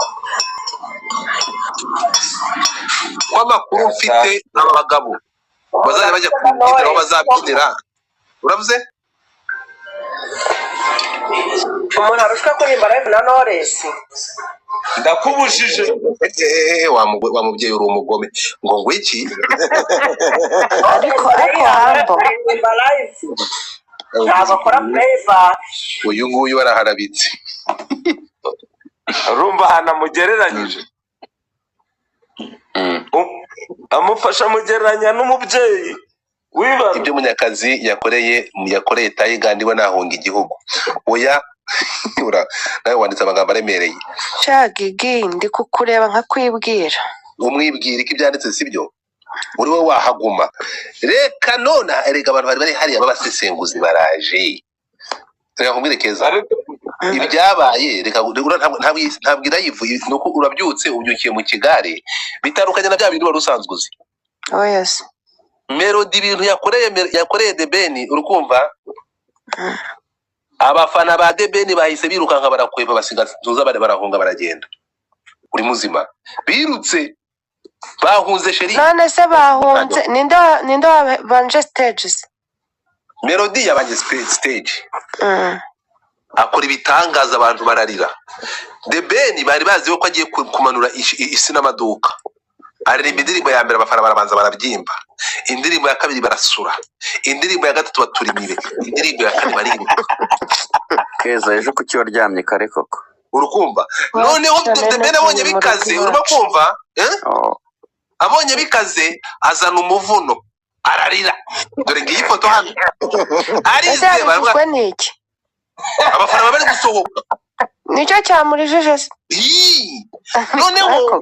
Kwa makuru mfite abagabo bazajya bajya kubyinira aho bazabyinira. Uravuze umuntu arushwa kuririmba live na Knowless. Ndakubujije. wa mubyeyi uri umugome ngo iki. ariko hambo kuririmba live ntabwo akora playback. Uyu nguyu araharabitse. Urumva hanamugereranyije. Amufasha mugereranya n'umubyeyi wiba. Ibyo Munyakazi yakoreye tayigandiwe nahunga igihugu. Oya nawe wanditse amagambo aremereye. Gigi ndi kukureba nkakwibwira. Umwibwira iki byanditse sibyo? Uri we wahaguma. Reka nona erega abantu bari hariya babasesenguzi baraje. Reka kumwirekeza. Ibyabaye reka ntabwo irayivu nuko urabyutse ubyukiye mu Kigare bitandukanye na bya bintu barusanzwe uzi. Oh yes. Melody ibintu yakoreye The Ben urukumva. Abafana ba The Ben bahise birukanka barakweva basigaza nzuza barahunga baragenda. Uri muzima birutse bahunze sheri. None se bahunze ninde banje stages? Melody yabanje stage. Akora ibitangaza abantu bararira. The Ben bari bazi ko agiye kumanura isi n'amaduka. Aririmba indirimbo ya mbere abafana barabanza barabyimba, indirimbo ya kabiri barasura, indirimbo ya gatatu baturimibe, indirimbo ya kane baririmba. Keza ejo kuki waryamye kare koko? Urukumva noneho The Ben abonye bikaze, urimo kumva abonye bikaze azana umuvuno ararira. Dore ngiyi foto hano arize barwa niki abafana bari gusohoka nicyo cyamurijije se. Noneho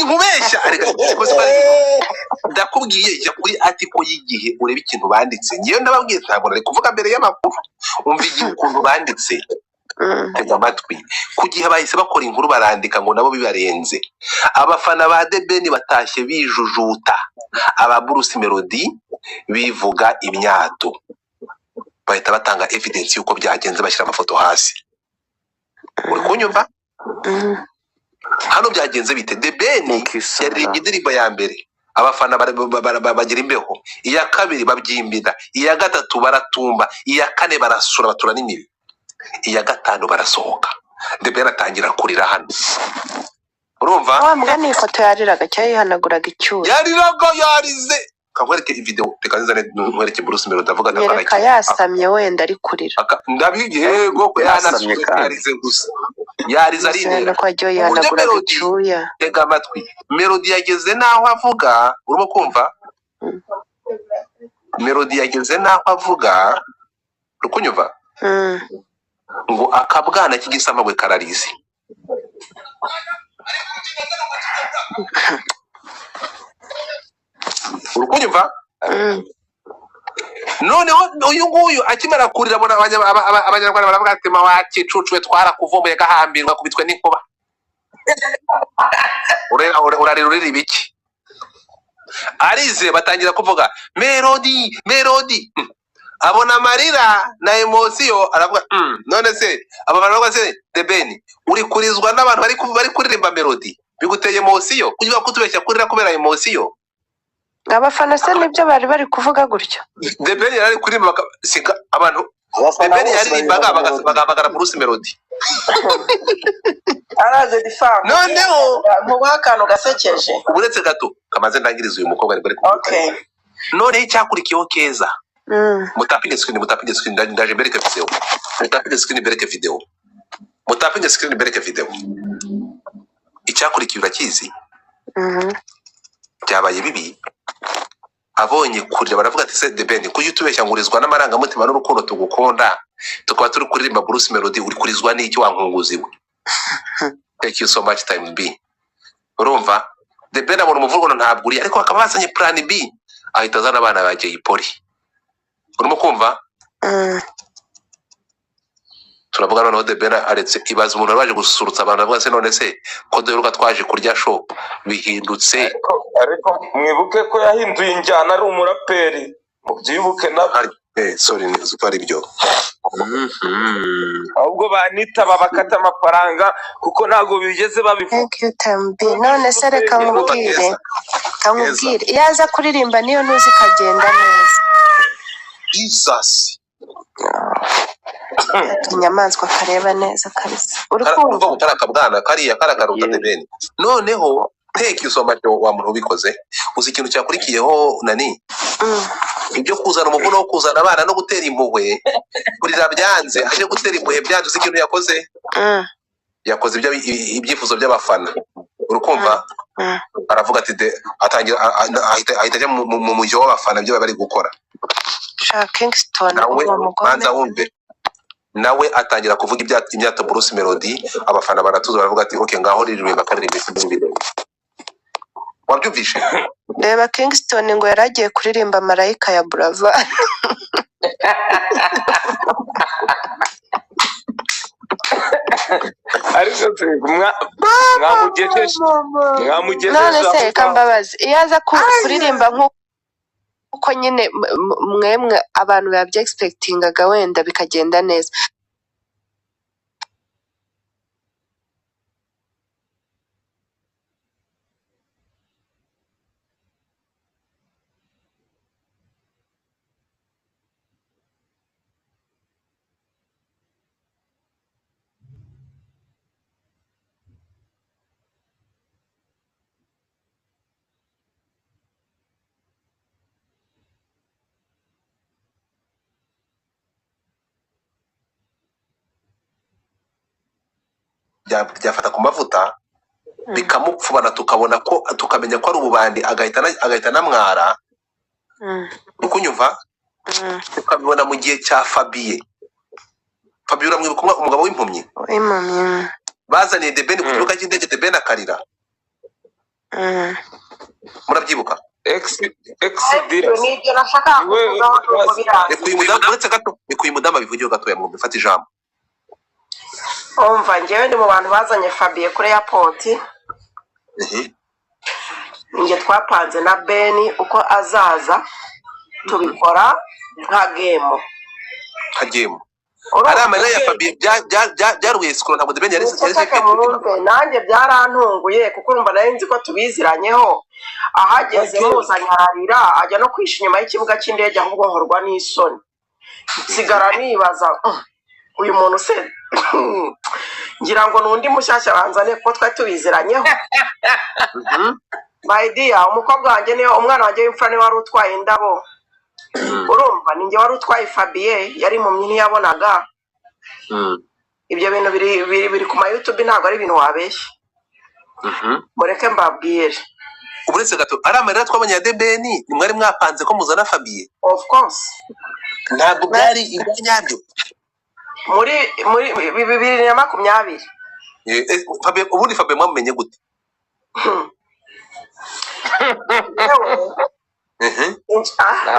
nkubeshya ndakubwiye ijya kuri article y'igihe urebe ikintu banditse. Ngiye ndababwiye ntabwo nari kuvuga mbere y'amakuru. Umva igihe ukuntu banditse tega amatwi. Ku gihe bahise bakora inkuru barandika ngo nabo bibarenze. Abafana ba The Ben batashye bijujuta, aba Bruce Melody bivuga imyato, bahita batanga evidence yuko byagenze bashyira amafoto hasi. uri kunyumva hano byagenze bite The Ben yaririmbye indirimbo ya mbere abafana bagira imbeho, iya kabiri babyimbira, iya gatatu baratumba, iya kane barasura batura n'imibi, iya gatanu barasohoka The Ben atangira kurira hano. Urumva wa mbwa ni ifoto yariraga cyangwa yihanaguraga icyuya? Yariraga yarize. Kakwereke video tekanizane nkwereke Bruce Melody avuga na yereka yasamye wenda ari kurira. Ndabigiye go ko yasamye yarize gusa. Yarize ari neza ko ajyo yihanaguraga icyuya. Tega amatwi. Melody yageze naho avuga, urimo kumva? Melody yageze naho avuga, rukunyumva? Ngo akabwana kigisamagwe kararize. Urukunyumva? Noneho uyu nguyu akimara kurira abona abanyarwanda baravuga ati wakicucuwe twarakuvomeye gahambirwa kubitwe n'inkuba. Urarira ibiki? Arize batangira kuvuga Melody abona amarira na emosiyo aravuga none se aba bantu bavuga se The Ben uri kurizwa n'abantu bari kuririmba Melody biguteye emosiyo kugira ko tubeshya kurira kubera emosiyo. Abafana se nibyo bari kuvuga gutyo. The Ben yari kuririmba sika abantu The Ben yaririmbaga bagahamagara Bruce Melody. Araje difam. Noneho mu bakano gasekeje. Uretse gato kamaze ndangiriza uyu mukobwa ari kuvuga. Okay. None icyakurikiyeho keza. Mutapinge screen ndaje bereke video. Mutapinge screen bereke video. Mutapinge screen bereke video. Icyakurikiye urakizi? Byabaye bibi. Abonye kurira baravuga ati se The Ben kuyo tubeshya ngurizwa n'amarangamutima n'urukundo tugukunda tukaba turi kuririmba Bruce Melody uri kurizwa n'iki wankunguziwe. Thank you so much time B. Urumva The Ben abona umuvugo ntabwo uri ariko akaba basanye plan B ahita azana abana ba Jay Polly. Urimo kumva? Turavuga noneho The Ben aretse ibaza umuntu waje gusurutsa abantu bavuga se none se ko duheruka twaje kurya show bihindutse ariko mwibuke ko yahinduye injyana ari umuraperi mubyibuke na sorry nizo ko ari byo ahubwo banitaba bakata amafaranga kuko ntago bigeze babivuga. None se reka nkubwire yaza kuririmba niyo ntuzi kagenda neza. Jesus inyamaswa kareba neza kabisa. Urukumva gutara akabwana kariya karagaruka The Ben. Noneho thank you so much wa muntu ubikoze. Uzi ikintu cyakurikiyeho nani? Ibyo kuzana umuvuno wo kuzana abana no gutera impuhwe kurira byanze aje gutera impuhwe byanze. Uzi ikintu yakoze? Yakoze ibyifuzo by'abafana. Urukumva? Aravuga ati atangira ahita ajya mu mujyo w'abafana byo bari gukora. Kingston manza wumve nawe atangira kuvuga imyato Bruce Melody abafana baratuza baravuga ati okay ngaho ririmba karirimba ibintu. Wabyumvishe? Reba Kingston ngo yaragiye kuririmba Marayika ya Brava. Ariko mwamugejeje none se kambabazi iyaza kuririmba uko nyine mwemwe abantu babye expectingaga wenda bikagenda neza. byafata ku mavuta bikamupfubana tukamenya ko ari ububandi agahita namwara. Ukunyumva? Tukabibona mu gihe cya Fabien uramwibuka umugabo w'impumyi bazaniye The Ben ku kibuga cy'indege The Ben akarira. Murabyibuka? Nibyo nashaka kuyi mudama bivugiye gato yamwe bifata ijambo. Umva njyewe ndi mu bantu bazanye Fabien kuri airport. Nge twapanze na Ben uko azaza tubikora nka game. ari amarira ya Fabien byaruye sikoro ntabwo The Ben yari Muceceke mwumve nanjye byarantunguye kuko urumva nari nzi ko tubiziranyeho ahageze muzanye ararira ajya no kwisha inyuma y'ikibuga cy'indege ahubwo nkorwa n'isoni nsigara nibaza uyu muntu se ngira ngo n'undi mushyashya banzane kuko twari tubiziranyeho my dear umukobwa wanjye niyo umwana wanjye w'imfura niwe wari utwaye indabo urumva ninjye wari utwaye Fabien yari mu myini yabonaga ibyo bintu biri ku ma YouTube ntabwo ari ibintu wabeshya mureke mbabwire uburetse gato ari amarira twabonye ya The Ben ni mwari mwapanze ko muzana Fabien of course ntabwo byari ibyanyabyo muri 2020 Fabien ubundi Fabien mwamumenye gute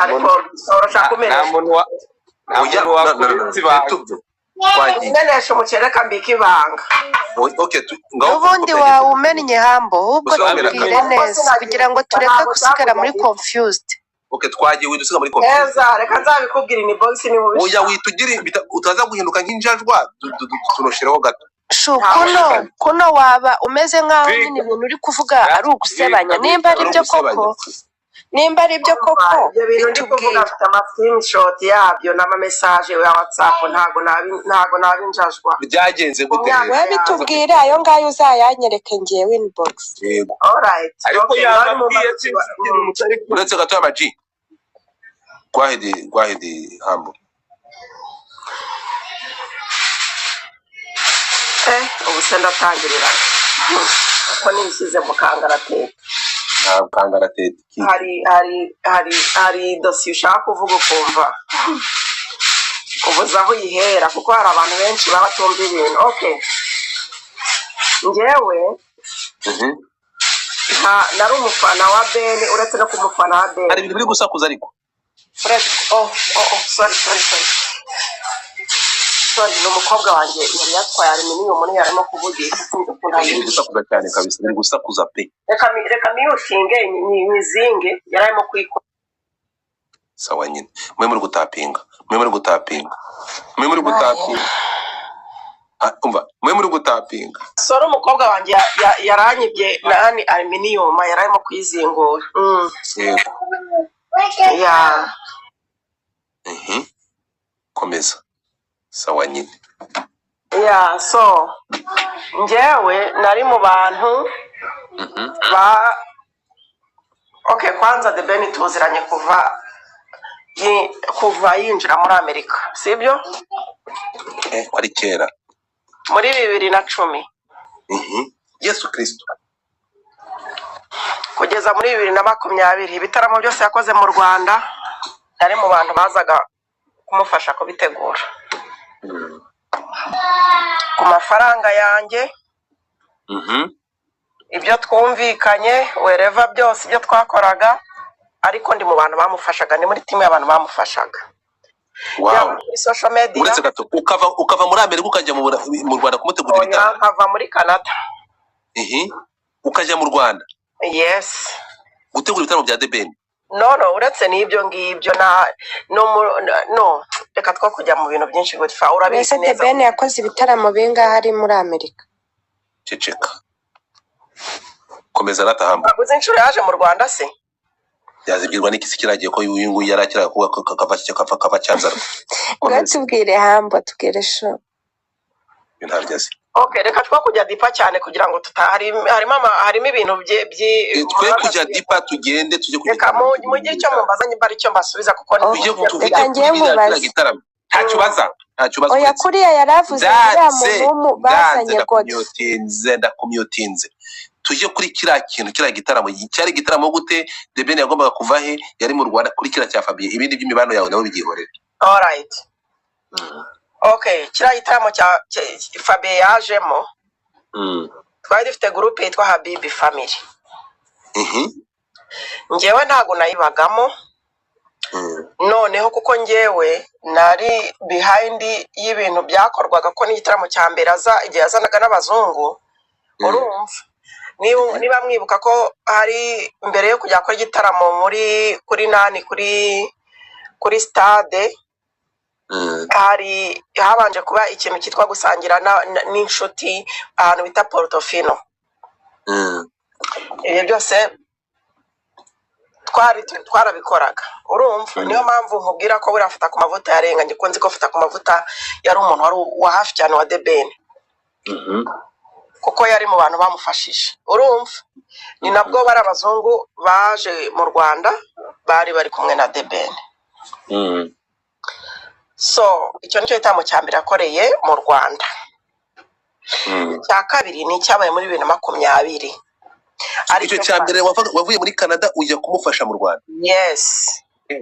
ariko urashaka kumenya umenesha umuceri kambika ibanga n'ubundi wawumennye hambo ahubwo tubwire neza kugira ngo tureke gusigara muri confused. Twagiye widusiga muri confused neza reka nzabikubwira ni box ni bubisha oya witugire utaza guhinduka nk'injajwa tunoshiraho gato kuno waba umeze nkaho nyine ibintu uri kuvuga ari ugusebanya nimba ari byo koko ibyo bintu ndi kuvuga afite ama screenshot yabyo n'ama message ya WhatsApp ntago nabinjajwa byagenze gute we bitubwire ayo ngayo uzayanyereke ngiye inbox yego alright ariko yababwiye uretse gato y'amaji gwahedi hambo ubu se ndatangirira ko nishyize mu kangaratete hari dosiye ushaka kuvuga ukumva ubuze aho uyihera kuko hari abantu benshi baba batumva ibintu njyewe nari umufana wa Ben uretse no kumufana wa Ben hari ibintu biri gusakuza ariko sorry n'umukobwa wanjye yari yatwaye aluminium niyo yarimo kuvugisha biri gusakuza cyane kabisa biri gusakuza pe reka miyutinge nyizinge yarimo kwikora sawa nyine mwe muri gutapinga mwe muri gutapinga soro umukobwa wanjye yaranyibye nani aluminium yarimo kwizingura ya komeza sawa nyine so njyewe nari mu bantu ba kwanza The Ben tuziranye kuva yinjira muri Amerika sibyo ari kera muri 2010 Yesu Kristo kugeza muri 2020 ibitaramo byose yakoze mu Rwanda nari mu bantu bazaga kumufasha kubitegura ku mafaranga yanjye ibyo twumvikanye wereva byose ibyo twakoraga ariko ndi mu bantu bamufashaga ni muri timu y'abantu bamufashaga muri social media uretse gato ukava muri Amerika ukajya mu Rwanda kumutegurira ibitaramo nkava muri Canada ukajya mu Rwanda. Yes. Gutegura ibitaramo bya The Ben. No, uretse n'ibyo ngibyo no reka two kujya mu bintu byinshi gutfa urabizi neza. The Ben yakoze ibitaramo bingahe ari muri Amerika? Ceceka. Komeza ratahamba. Aguze inshuro yaje mu Rwanda se? Yazibwirwa n'ikisi kiragiye ko uyu nguyu yarakira kuba kava cyanzara. Gatubwire hamba tubwire sho. Bintabyazi. Okay, reka two kujya dipa cyane kugira ngo harimo ibintu twe kujya dipa tugende tujye kujya mu gihe cyo mumbaza nyimba ari cyo mbasubiza kuko tujye kugira gitaramo ntacyo baza oya kuriya yaravuze ya muntu bazanye ndakumyotinze tujye kuri kira kintu kira gitaramo cyari gitaramo gute The Ben yagombaga kuva he yari mu Rwanda kuri kira cya Fabien ibindi by'imibano yawe nawe bigihorera. All right. Okay, kira gitaramo cya Fabien yajemo. Twari dufite groupe yitwa Habibi Family. Ngewe ntago nayibagamo. Noneho kuko ngewe nari behind y'ibintu byakorwaga ko n'igitaramo cya mbere igihe yazanaga n'abazungu. Urumva? Niba mwibuka ko hari mbere yo kujya kuri gitaramo kuri stade hari habanje kuba ikintu cyitwa gusangira n'inshuti ahantu bita Portofino. Ibyo byose twarabikoraga urumva. Niyo mpamvu nkubwira ko buriya afata ku mavuta yarenga, njye ko nzi ko afata ku mavuta yari umuntu wari wa hafi cyane wa The Ben, kuko yari mu bantu bamufashije urumva. Ni nabwo bari abazungu baje mu Rwanda bari kumwe na The Ben. So icyo nicyo gitaramo cya mbere yakoreye mu Rwanda. Icya kabiri ni icyabaye muri 2020. Icyo cya mbere wavuye muri Canada ujya kumufasha mu Rwanda? Yes.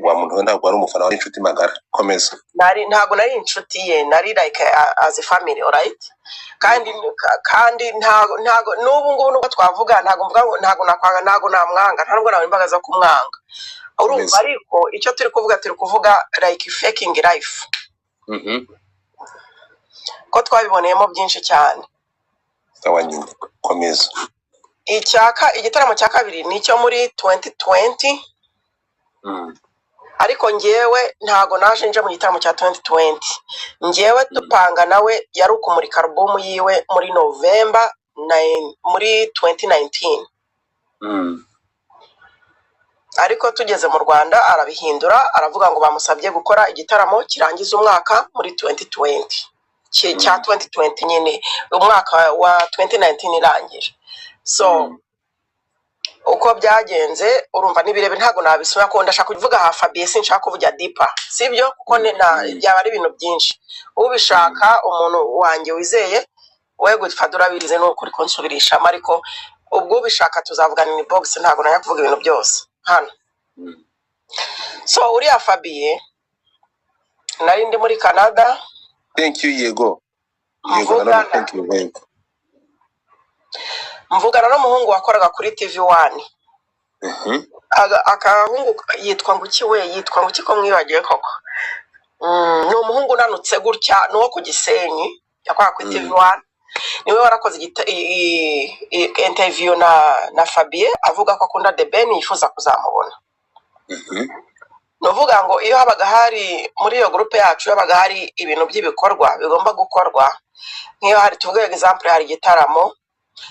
Wa muntu we ntabwo ari umufana, wari inshuti magara. Komeza. Ntabwo nari inshuti ye, nari like as a family, alright? Kandi ntabwo n'ubu ngubu nubwo twavuga ntabwo namwanga, ntabwo nawe imbaga zo kumwanga urumva. Ariko icyo turi kuvuga like faking life, ko twabiboneyemo byinshi cyane. Sawa nyine, komeza. Igitaramo cya kabiri nicyo muri 2020. Ariko njyewe ntago naje nje mu gitaramo cya 2020. Njyewe dupanga nawe yari ukumurika album yiwe muri November muri 2019. Ariko tugeze mu Rwanda arabihindura, aravuga ngo bamusabye gukora igitaramo kirangiza umwaka muri 2020. Cya 2020 nyine umwaka wa 2019 irangira. So uko byagenze urumva nibirebe ntago nabisubira ko ndashaka kuvuga ha Fabien, sinshaka kuvuga deeper, sibyo? Kuko byaba ari ibintu byinshi. Ubishaka umuntu wanjye wizeye we gutfadura birize no kuri konsubirisha, ariko ubwo ubishaka tuzavugana ni box, ntago nanya kuvuga ibintu byose hano. So uriya Fabien nari ndi muri Canada. Thank you Yego. Yego, thank you Yego. Mvugana n'umuhungu wakoraga kuri TV1. Akahungu yitwa nguki ko mwibagiye koko. Ni umuhungu nanutse gutya nuwo ku Gisenyi yakora kuri TV1. Niwe warakoze interview na Fabien avuga ko akunda The Ben, yifuza kuzamubona. Nuvuga ngo iyo habaga hari muri iyo groupe yacu yabaga hari ibintu by'ibikorwa bigomba gukorwa, nk'iyo hari tuvuge example hari igitaramo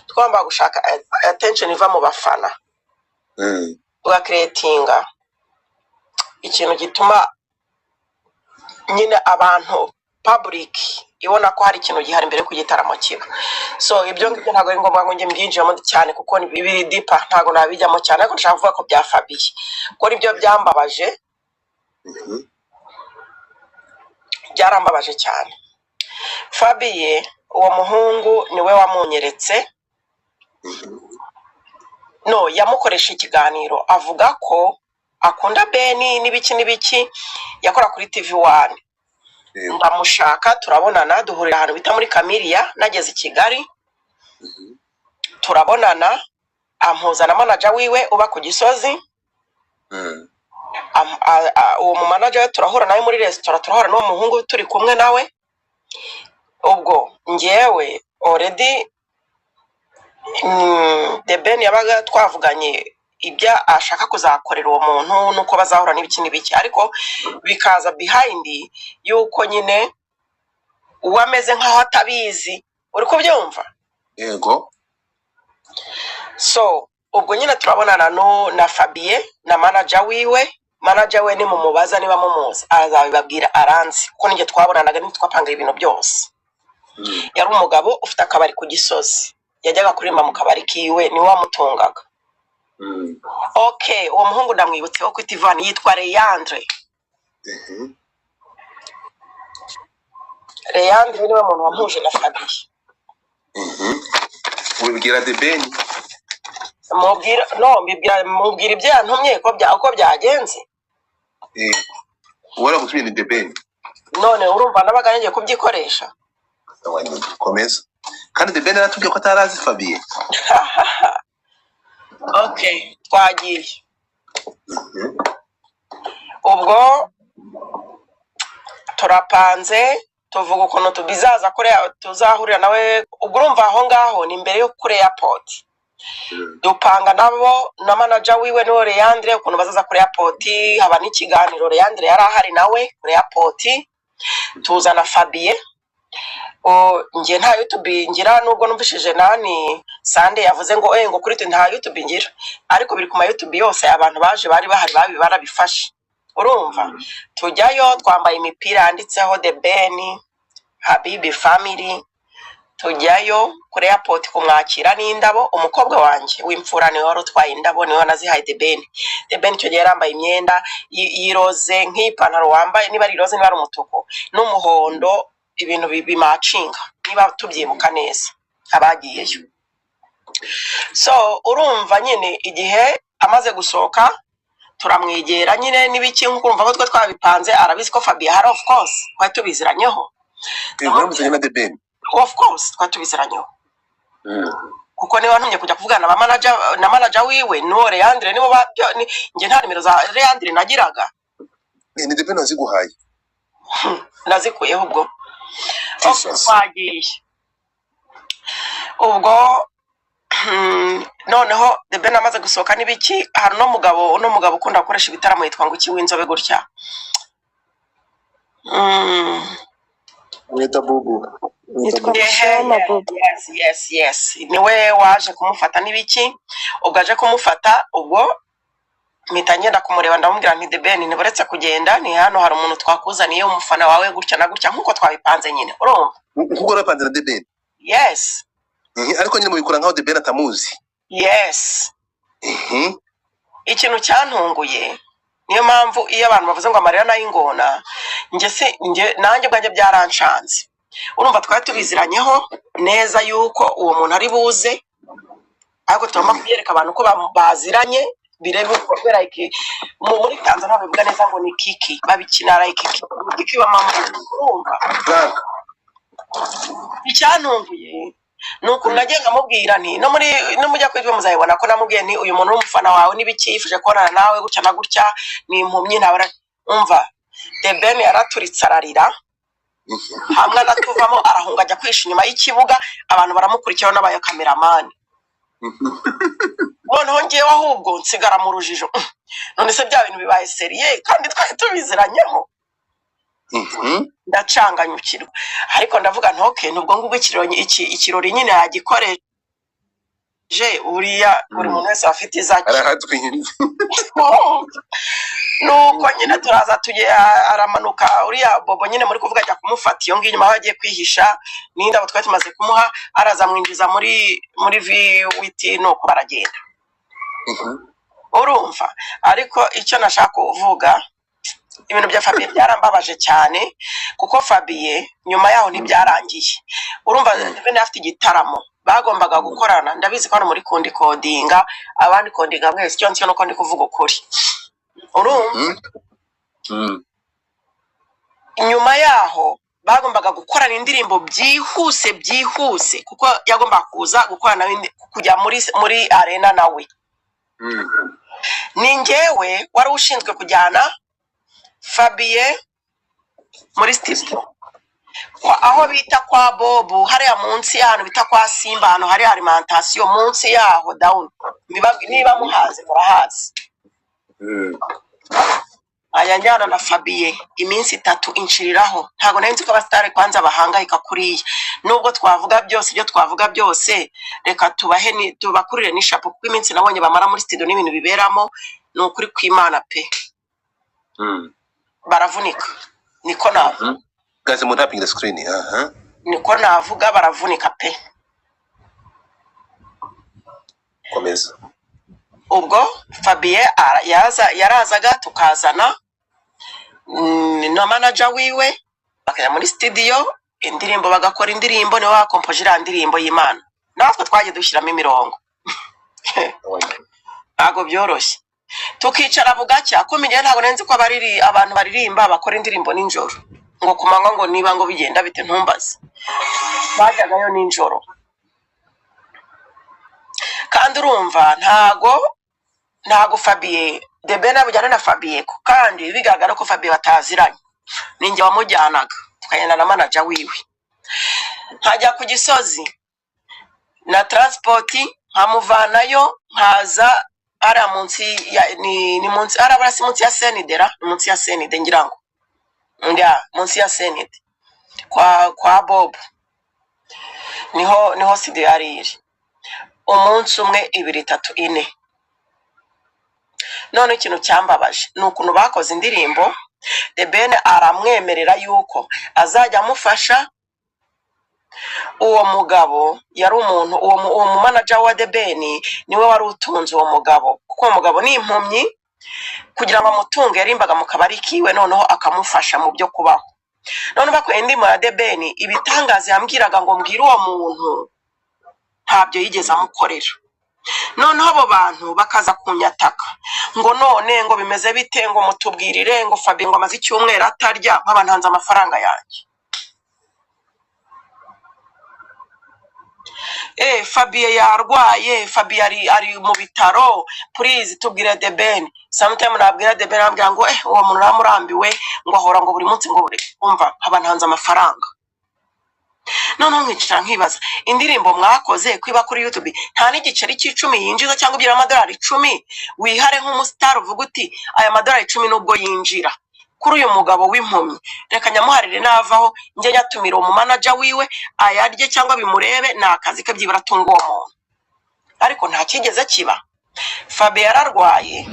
twagomba gushaka attention iva mu bafana, tuga creatinga ikintu gituma nyine abantu public ibona ko hari ikintu gihari imbere ku gitaramo kiba. So ibyo ngibyo ntago ari ngombwa ngo njye mbyinjiramo cyane kuko ni bibiri deeper, ntago nabijyamo cyane, ariko ndashaka kuvuga ko bya Fabien ko nibyo byambabaje. Byarambabaje cyane. Fabien uwo muhungu niwe wamunyeretse, no yamukoresha ikiganiro avuga ko akunda Ben n'ibiki yakora kuri TV1. Ndamushaka turabonana, duhurira ahantu bita muri Camellia, nageze i Kigali turabonana, ampuza na manager wiwe uba ku Gisozi. Uwo mu manager we turahura nawe muri restaurant, turahura n'uwo muhungu turi kumwe nawe. Ubwo njyewe already The Ben yabaga twavuganye ibya ashaka kuzakorera uwo muntu nuko bazahura n'ibiki, ariko bikaza behind yuko nyine uwameze nkaho atabizi. Uri kubyumva? Yego. So ubwo nyine turabonana na Fabien na manager we ni mumubaza niba mumuzi azabibabwira aranzi, kuko nige twabonanaga nitwapanga ibintu byose. Yari umugabo ufite akabari ku Gisozi, yajyaga kurimba mu kabari kiwe, ni wamutungaga. Okay, uwo muhungu ndamwibutse wo kuri TV1 yitwa Leandre. Leandre niwe muntu wampuje na Fabien. Ubibwira The Ben? Mubwira ibyo yantumye ko byagenze. Wara gutumye ni The Ben? None urumva nabaga ngiye kubyikoresha. Komeza. Kandi The Ben yaratubwiye ko atarazi Fabien. Okay, twagiye. Ubwo turapanze tuvuga ukuntu tubizaza kuri tuzahurira nawe. Ubwo urumva aho ngaho ni imbere yo kuri airport. Dupanga nabo na manager wiwe no Leandre ukuntu bazaza kuri airport, haba n'ikiganiro. Leandre yari ahari nawe kuri airport. tuzana Fabien nge nta YouTube ngira nubwo numvishije nani Sande yavuze ngo ngo kuri nta YouTube ngira ariko biri ku ma YouTube yose abantu baje bari bahari barabifashe urumva tujyayo twambaye imipira yanditseho The Ben Habibi Family tujyayo kuri airport kumwakira n'indabo umukobwa wanje w'imfura ni wari utwaye indabo niwe nazihaye The Ben cyo yarambaye imyenda yiroze nk'ipantaro wambaye niba ari roze niba ari umutuku n'umuhondo ibintu bimacinga niba tubyibuka neza abagiyeyo so urumva nyine igihe amaze gusohoka turamwegera nyine n'ibiki nkuko urumva ko twe twabipanze arabizi ko Fabien hari of course twari tubiziranyeho of course twari tubiziranyeho kuko niba ntumye kujya kuvugana na manager wiwe no Leandre nibo nge nta nimero za Leandre nagiraga ni The Ben aziguhaye nazikuyeho ubwo twagiye ubwo noneho The Ben amaze gusohoka n'ibiki hari no mugabo ukunda gukoresha ibitaramo yitwa ngo iki w'inzobe gutya Wita Bubu. yes niwe waje kumufata n'ibiki ubwo aje kumufata ubwo mpita ngenda kumureba ndamubwira nti The Ben niboretse kugenda ni hano hari umuntu twakuzaniye umufana wawe gutya na gutya nkuko twabipanze nyine urumva nkuko rapanze na The Ben yes ariko nyine mubikora nkaho The Ben atamuzi yes ikintu cyantunguye niyo mpamvu iyo abantu bavuze ngo amarira n'ayingona nanjye bwanjye byaranshanze urumva twari tubiziranyeho neza yuko uwo muntu ari buze ariko tugomba kubyereka abantu ko baziranye birebe kubera iki muri Tanzania bavuga neza ngo ni kiki babikina kiki wa mama urumva icyantunguye nuko nagenga mubwira nti no mujya kwitwa muzayibona ko namubwiye nti uyu muntu n'umufana wawe nibiki yifuje kubonana nawe gutya na gutya ni impumyi ntabara umva The Ben yaraturitse ararira hamwe natuvamo arahunga ajya kwisha inyuma y'ikibuga abantu baramukurikiraho n'abayo kameramani noneho ngewe ahubwo nsigara mu rujijo none se bya bintu bibaye seriye kandi twari tubiziranyeho ndacanganyukirwa ariko ndavuga ntoke nubwo ngubwo ikirori nyine yagikoreje uriya buri muntu wese afite izaki nuko nyine turaza aramanuka uriya Bobo nyine muri kuvuga ajya kumufata iyo ngiyo inyuma aho agiye kwihisha n'indabo twari tumaze kumuha araza mwinjiza muri V8 nuko baragenda urumva ariko icyo nashaka kuvuga ibintu bya Fabien byarambabaje cyane kuko Fabien nyuma yaho ntibyarangiye urumva The Ben afite igitaramo bagombaga gukorana ndabizi ko hano muri kundi kodinga abandi kodinga mwese icyo ncyo nuko ndi kuvuga ukuri urumva nyuma yaho bagombaga gukorana indirimbo byihuse kuko yagomba kuza gukorana kujya muri arena nawe ni ngewe wari ushinzwe kujyana Fabien muri studio aho bita kwa Bobu hariya munsi y'ahantu bita kwa Simba hano hari alimentation munsi yaho down niba muhaze murahazi ayanjyana na Fabien iminsi 3 inshiriraho ntago nari nzi ko abastare kwanza bahangayika kuriya nubwo twavuga byose ibyo twavuga byose reka tubakurire n'ishapo kuko iminsi nabonye bamara muri studio n'ibintu biberamo ni ukuri kw'Imana pe baravunika niko navuga guys I'm tapping the screen niko navuga baravunika pe komeza ubwo Fabien yarazaga tukazana na manager wiwe bakajya muri studio indirimbo bagakora indirimbo niwe wakompoje iriya ndirimbo y'Imana natwe twagiye dushyiramo imirongo ntabwo byoroshye tukicara bugacya kumenya ntabwo nenzi ko abantu baririmba bakora indirimbo ninjoro ngo kumanywa ngo niba ngo bigenda bite ntumbaze bajyagayo ninjoro kandi urumva ntago Fabien The Ben abujyana na Fabien kandi bigaragara ko Fabien bataziranye ninjye wamujyanaga tukagenda na manager wiwe nkajya ku Gisozi na transport nkamuvanayo nkaza ara munsi ya ni munsi ara barasi munsi ya Senidera munsi ya Senide ngira ngo munsi ya Senate kwa Bob niho studio yari iri. Umunsi umwe 2 3 4. None ikintu cyambabaje ni ukuntu bakoze indirimbo The Ben aramwemerera yuko azajya amufasha. Uwo mugabo yari umuntu uwo mu manager wa The Ben niwe wari utunze uwo mugabo, kuko uwo mugabo ni impumyi, kugira ngo amutunge yarimbaga mu kabari kiwe, noneho akamufasha mu byo kubaho. None bakoye indimo ya The Ben, ibitangaza yambwiraga ngo mbwira uwo muntu ntabyo yigeze amukorera. Noneho abo bantu bakaza kunyataka ngo none ngo bimeze bite, ngo mutubwirire, ngo Fabien ngo amaze icyumweru atarya, nk'abantanze amafaranga yanjye. Fabien yarwaye, Fabien ari mu bitaro, please tubwire The Ben. Sometimes nabwira The Ben ambwira ngo uwo muntu ramurambiwe, ngo ahora ngo buri munsi ngo buri umva abantanze amafaranga. Noneho nkicara nkibaza indirimbo mwakoze kwiba kuri YouTube nta n'igiceri cy'10 yinjiza cyangwa ugira amadolari 10 wihare nk'umustar uvuga uti aya madolari 10 nubwo yinjira kuri uyu mugabo w'impumyi, reka nyamuharire navaho njye nyatumira uwo manager wiwe ayarye cyangwa bimurebe nakazi ke byibura tungo uwo muntu. Ariko nta kigeze kiba. Fabien yararwaye.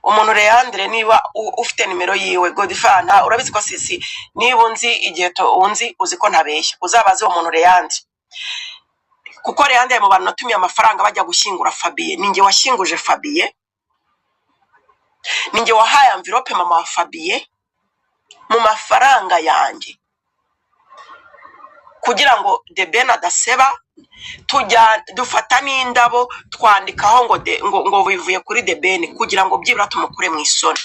Umuntu Leandre niba ufite nimero yiwe Godfana urabizi ko sisi niba unzi igihe to unzi uzi ko ntabeshya, uzabaze uwo muntu Leandre, kuko Leandre mu bantu natumiye amafaranga bajya gushyingura Fabien. Ninjye washyinguje Fabien, ninjye wahaye envelope mama wa Fabien mu mafaranga yanjye, kugira ngo The Ben adaseba. Tujya dufata n'indabo twandikaho ngo bivuye kuri The Ben, kugira ngo byibura tumukure mu isoni.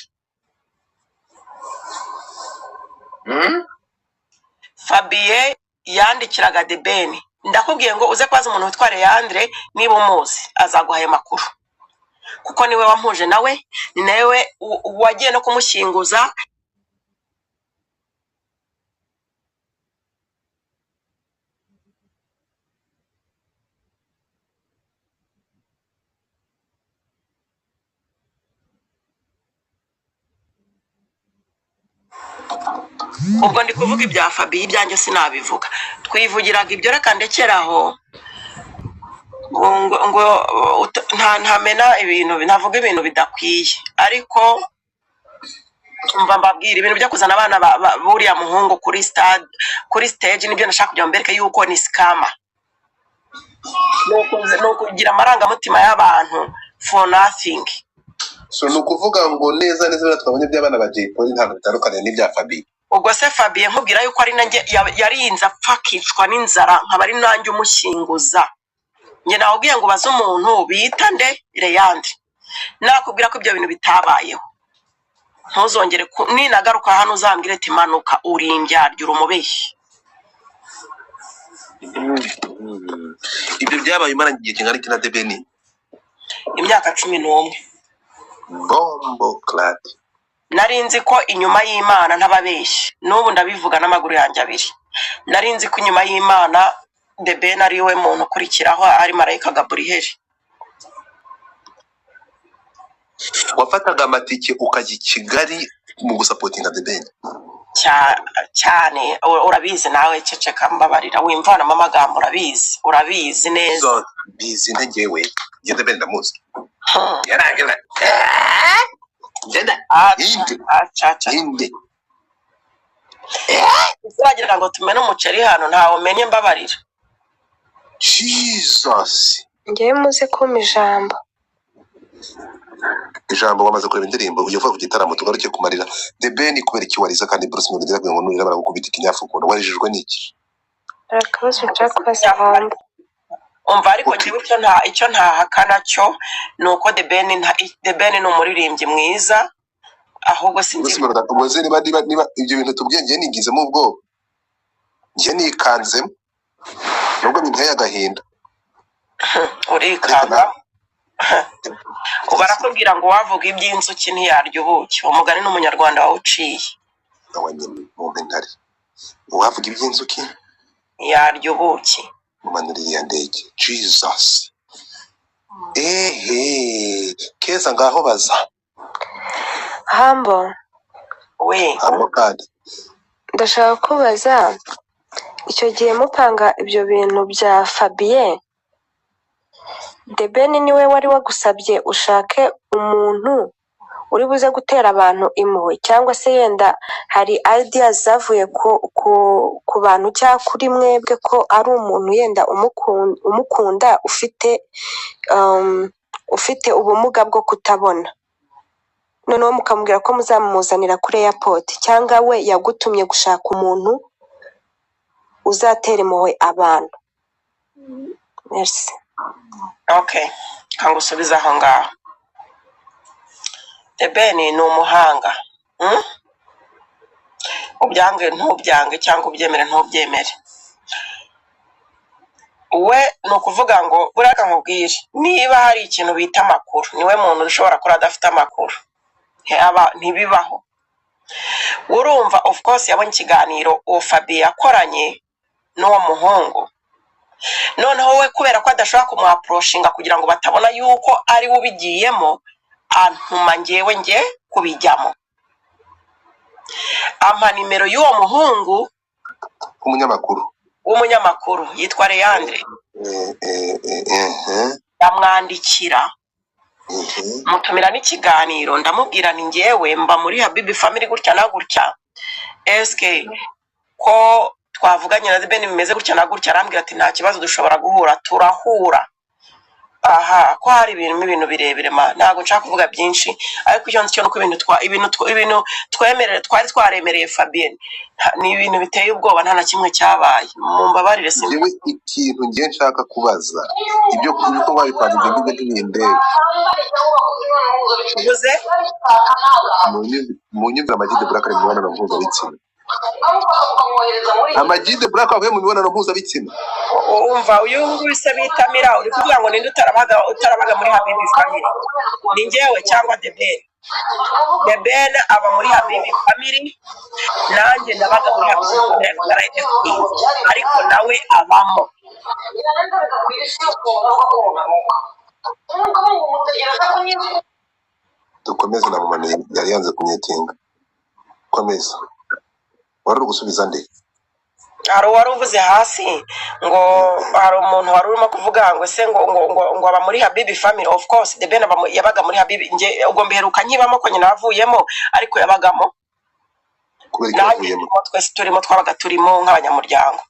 Fabien yandikiraga The Ben, ndakubwiye ngo uze kwaza umuntu witwa Leandre niba umuzi azaguhaye makuru, kuko niwe wampuje nawe, ni nawe wagiye no kumushyinguza. Ubwo ndi kuvuga ibya Fabien, ibyanjye sinabivuga, twivugiraga ibyo. Reka ndekeraho ngo ntamena ibintu, navuga ibintu bidakwiye. Ariko umva mbabwira ibintu byo kuzana abana buriya muhungu kuri stage nibyo nashaka kugira mbereke yuko ni scammer. No kugira amarangamutima y'abantu for nothing. So nukuvuga ngo neza twabonye by'abana ba Jay Polly ntabwo bitandukanye n'ibya Fabien. Ubwo se Fabien nkubwira yuko ari nanjye yarinze apfa kicwa n'inzara, nkaba ari nanjye umushyinguza. Nge nawubwiye ngo baze umuntu bita nde Leandre, nakubwira ko ibyo bintu bitabayeho. Ntuzongere ninagaruka hano uzambwire ati manuka urimbyarya urumubeshyi. Ibyo byabaye imana igihe kingana iki na The Ben? Imyaka 11. Bombo clad. Narinzi ko inyuma y'Imana ntababeshyi, n'ubu ndabivuga n'amaguru yanjye abiri. Narinzi ko inyuma y'Imana The Ben ari we muntu kurikiraho ari marayika Gabriel. Wafataga amatike ukajya Kigali mu gusapotinga The Ben? Cyane urabizi nawe, ceceka mbabarira wimvana amagambo, urabizi neza. So bizi ntegewe nge The Ben ndamuzi. Yarangira Jenda inde uziragira ngo tumene umuceri hano ntawo menye mbabarira. Jesus, ngewe muze kuma ijambo wamaze kureba indirimbo uvuga ku gitaramo tugaruke kumarira The Ben kubera iki wariza kandi Bruce Melody yavuga ngo nurira baragukubita ikinyafu ko warijijwe n'iki? akabazo nshaka kubaza. Umva ariko ngewe icyo ntahakana cyo nuko The Ben ni umuririmbyi mwiza, ahubwo sinzi umuzi niba ibyo bintu tubwiye ngiye nigizemo ubwo ngiye nikanzemo nubwo binteye agahinda. urikanga barakubwira ngo wavuga iby'inzuki ntiyarya ubuki, umugani n'umunyarwanda wawuciye. Ntari wavuga iby'inzuki yarya ubuki mumanuririya ndege. Jesus, keza ngaho baza Hambo we avocado ndashaka kubaza icyo gihe mupanga ibyo bintu bya Fabien, The Ben niwe wari wagusabye ushake umuntu uri buze gutera abantu impuhwe, cyangwa se yenda hari ideas zavuye ku bantu cyangwa kuri mwebwe ko ari umuntu yenda umukunda ufite ubumuga bwo kutabona, noneho mukamubwira ko muzamuzanira kuri airport, cyangwa we yagutumye gushaka umuntu uzatera impuhwe abantu? Merci. Okay, kangusubiza aho ngaho. The Ben ni umuhanga. Ubyange ntubyange cyangwa ubyemere ntubyemere. We ni ukuvuga ngo buraga nkubwire, niba hari ikintu bita amakuru, niwe muntu ushobora kuba adafite amakuru. Ntibibaho. Urumva of course yabonye ikiganiro uwo Fabien yakoranye n'uwo muhungu. Noneho we kubera ko adashobora kumwaproshinga kugira ngo batabona yuko ari we ubigiyemo, antuma njyewe kubijyamo. Ampa nimero y'uwo muhungu w'umunyamakuru yitwa Leandre. Ndamwandikira, mutumira n'ikiganiro, ndamubwira ni njyewe mba muri Habibi Family gutya na gutya, eske ko twavuganye na The Ben bimeze gutya na gutya. Arambwira ati nta kibazo, dushobora guhura. Turahura. Aha, ko hari ibintu birebire ntabwo nshaka kuvuga byinshi, ariko icyo nzi cyo nuko ibintu twemerere twari twaremereye Fabien ni ibintu biteye ubwoba, nta na kimwe cyabaye. Mumbabarire simba. Yewe ikintu ngiye nshaka kubaza, ibyo kuko babipanga ibyo ngibyo ntibindebe. Uvuze? Mu nyumvira Amagide Black ari mu mibonano mpuzabitsina. Amagide Black avuye mu mibonano mpuzabitsina. Umva uyu nguyu se bitamira, uri kuvuga ngo ninde utarabaga muri Habibi Family? Ni njyewe cyangwa The Ben? The Ben aba muri Habibi Family, nanjye ndabaga muri Habibi Family, ariko nawe abamo. Dukomeze na mama yari yanze kunyetinga. Komeza. Wari gusubiza nde? Hari uwari uvuze hasi ngo hari umuntu wari urimo kuvuga ngo se ngo aba muri Habibi Family. Of course The Ben yabaga muri Habibi, ubwo mbiheruka nkibamo ko nyina avuyemo, ariko yabagamo. Kubera ko yavuyemo twese twabaga turimo nk'abanyamuryango.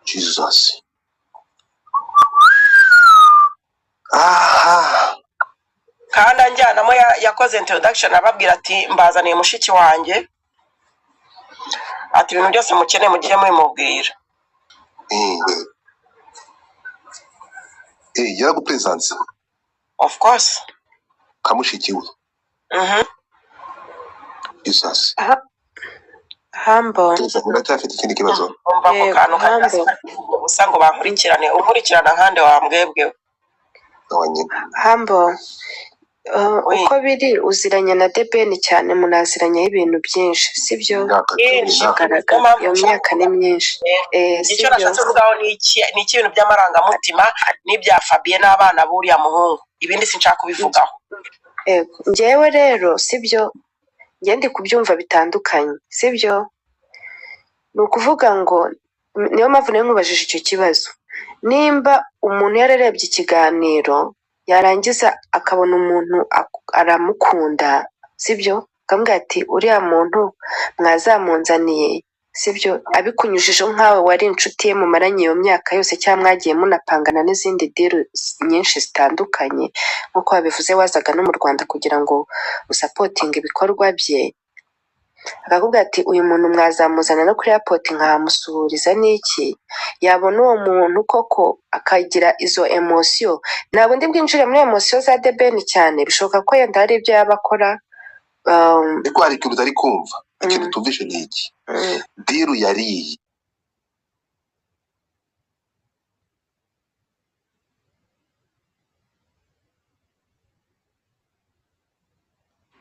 Jesus. Aha. Kandi anjyanamo yakoze introduction, ababwira ati mbazaniye mushiki wanjye, ati ibintu byose mukeneye mugiye mubimubwira. Yaragupresence? Of course. Kamushiki we? Jesus. Humble. Uracyafite ikindi kibazo? Umva ko kantu kagasa ubusa ngo bankurikirane, unkurikirana nkande wa mbwebwe. Humble. Uko biri uziranye na The Ben cyane, munaziranyeho ibintu byinshi, sibyo? Iyo myaka ni myinshi. Icyo nashatse kuvugaho ni ikintu by'amarangamutima n'ibya Fabien n'abana buriya muhungu, ibindi sinshaka kubivugaho. Njyewe rero sibyo, njye ndi kubyumva bitandukanye, sibyo? Ni ukuvuga ngo niyo mpamvu nawe nkubajije icyo kibazo. Nimba umuntu yararebye ikiganiro yarangiza akabona umuntu aramukunda, sibyo, akamubwira ati uriya muntu mwazamunzaniye, sibyo, abikunyujijeho nkawe wari inshuti ye mumaranye iyo myaka yose, cyangwa mwagiye munapangana n'izindi deal nyinshi zitandukanye, nk'uko wabivuze wazaga no mu Rwanda kugira ngo usapotinge ibikorwa bye, akakubwira ati uyu muntu mwazamuzana no kuri airport nkamusuhuriza n'iki, yabona uwo muntu koko akagira izo emotion. Ntabwo ndi bwinjire muri emotion za The Ben cyane, bishoboka ko yenda hari ibyo yaba akora. Ariko hari ikintu utari kumva, ikintu tumvishe ni iki. Diru yariye.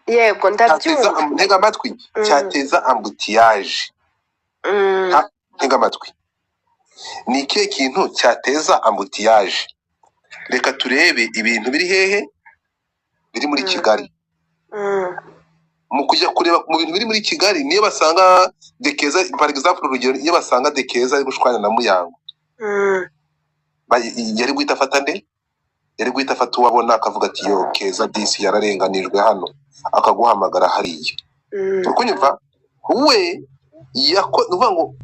Yego ndabyumva. Ntega amatwi, cyateza ambutiyaje. Ntega amatwi. Ni ikihe kintu cyateza ambutiyaje? Reka turebe ibintu biri hehe, biri muri Kigali. Mu kujya kureba mu bintu biri muri Kigali niyo basanga Dekeza par exemple urugero iyo basanga Dekeza ari gushwana na Muyango yari guhita afata nde yari guhita afata uwabona akavuga ati yo Keza disi yararenganijwe hano akaguhamagara hariya ukunyumva we nuvuga ngo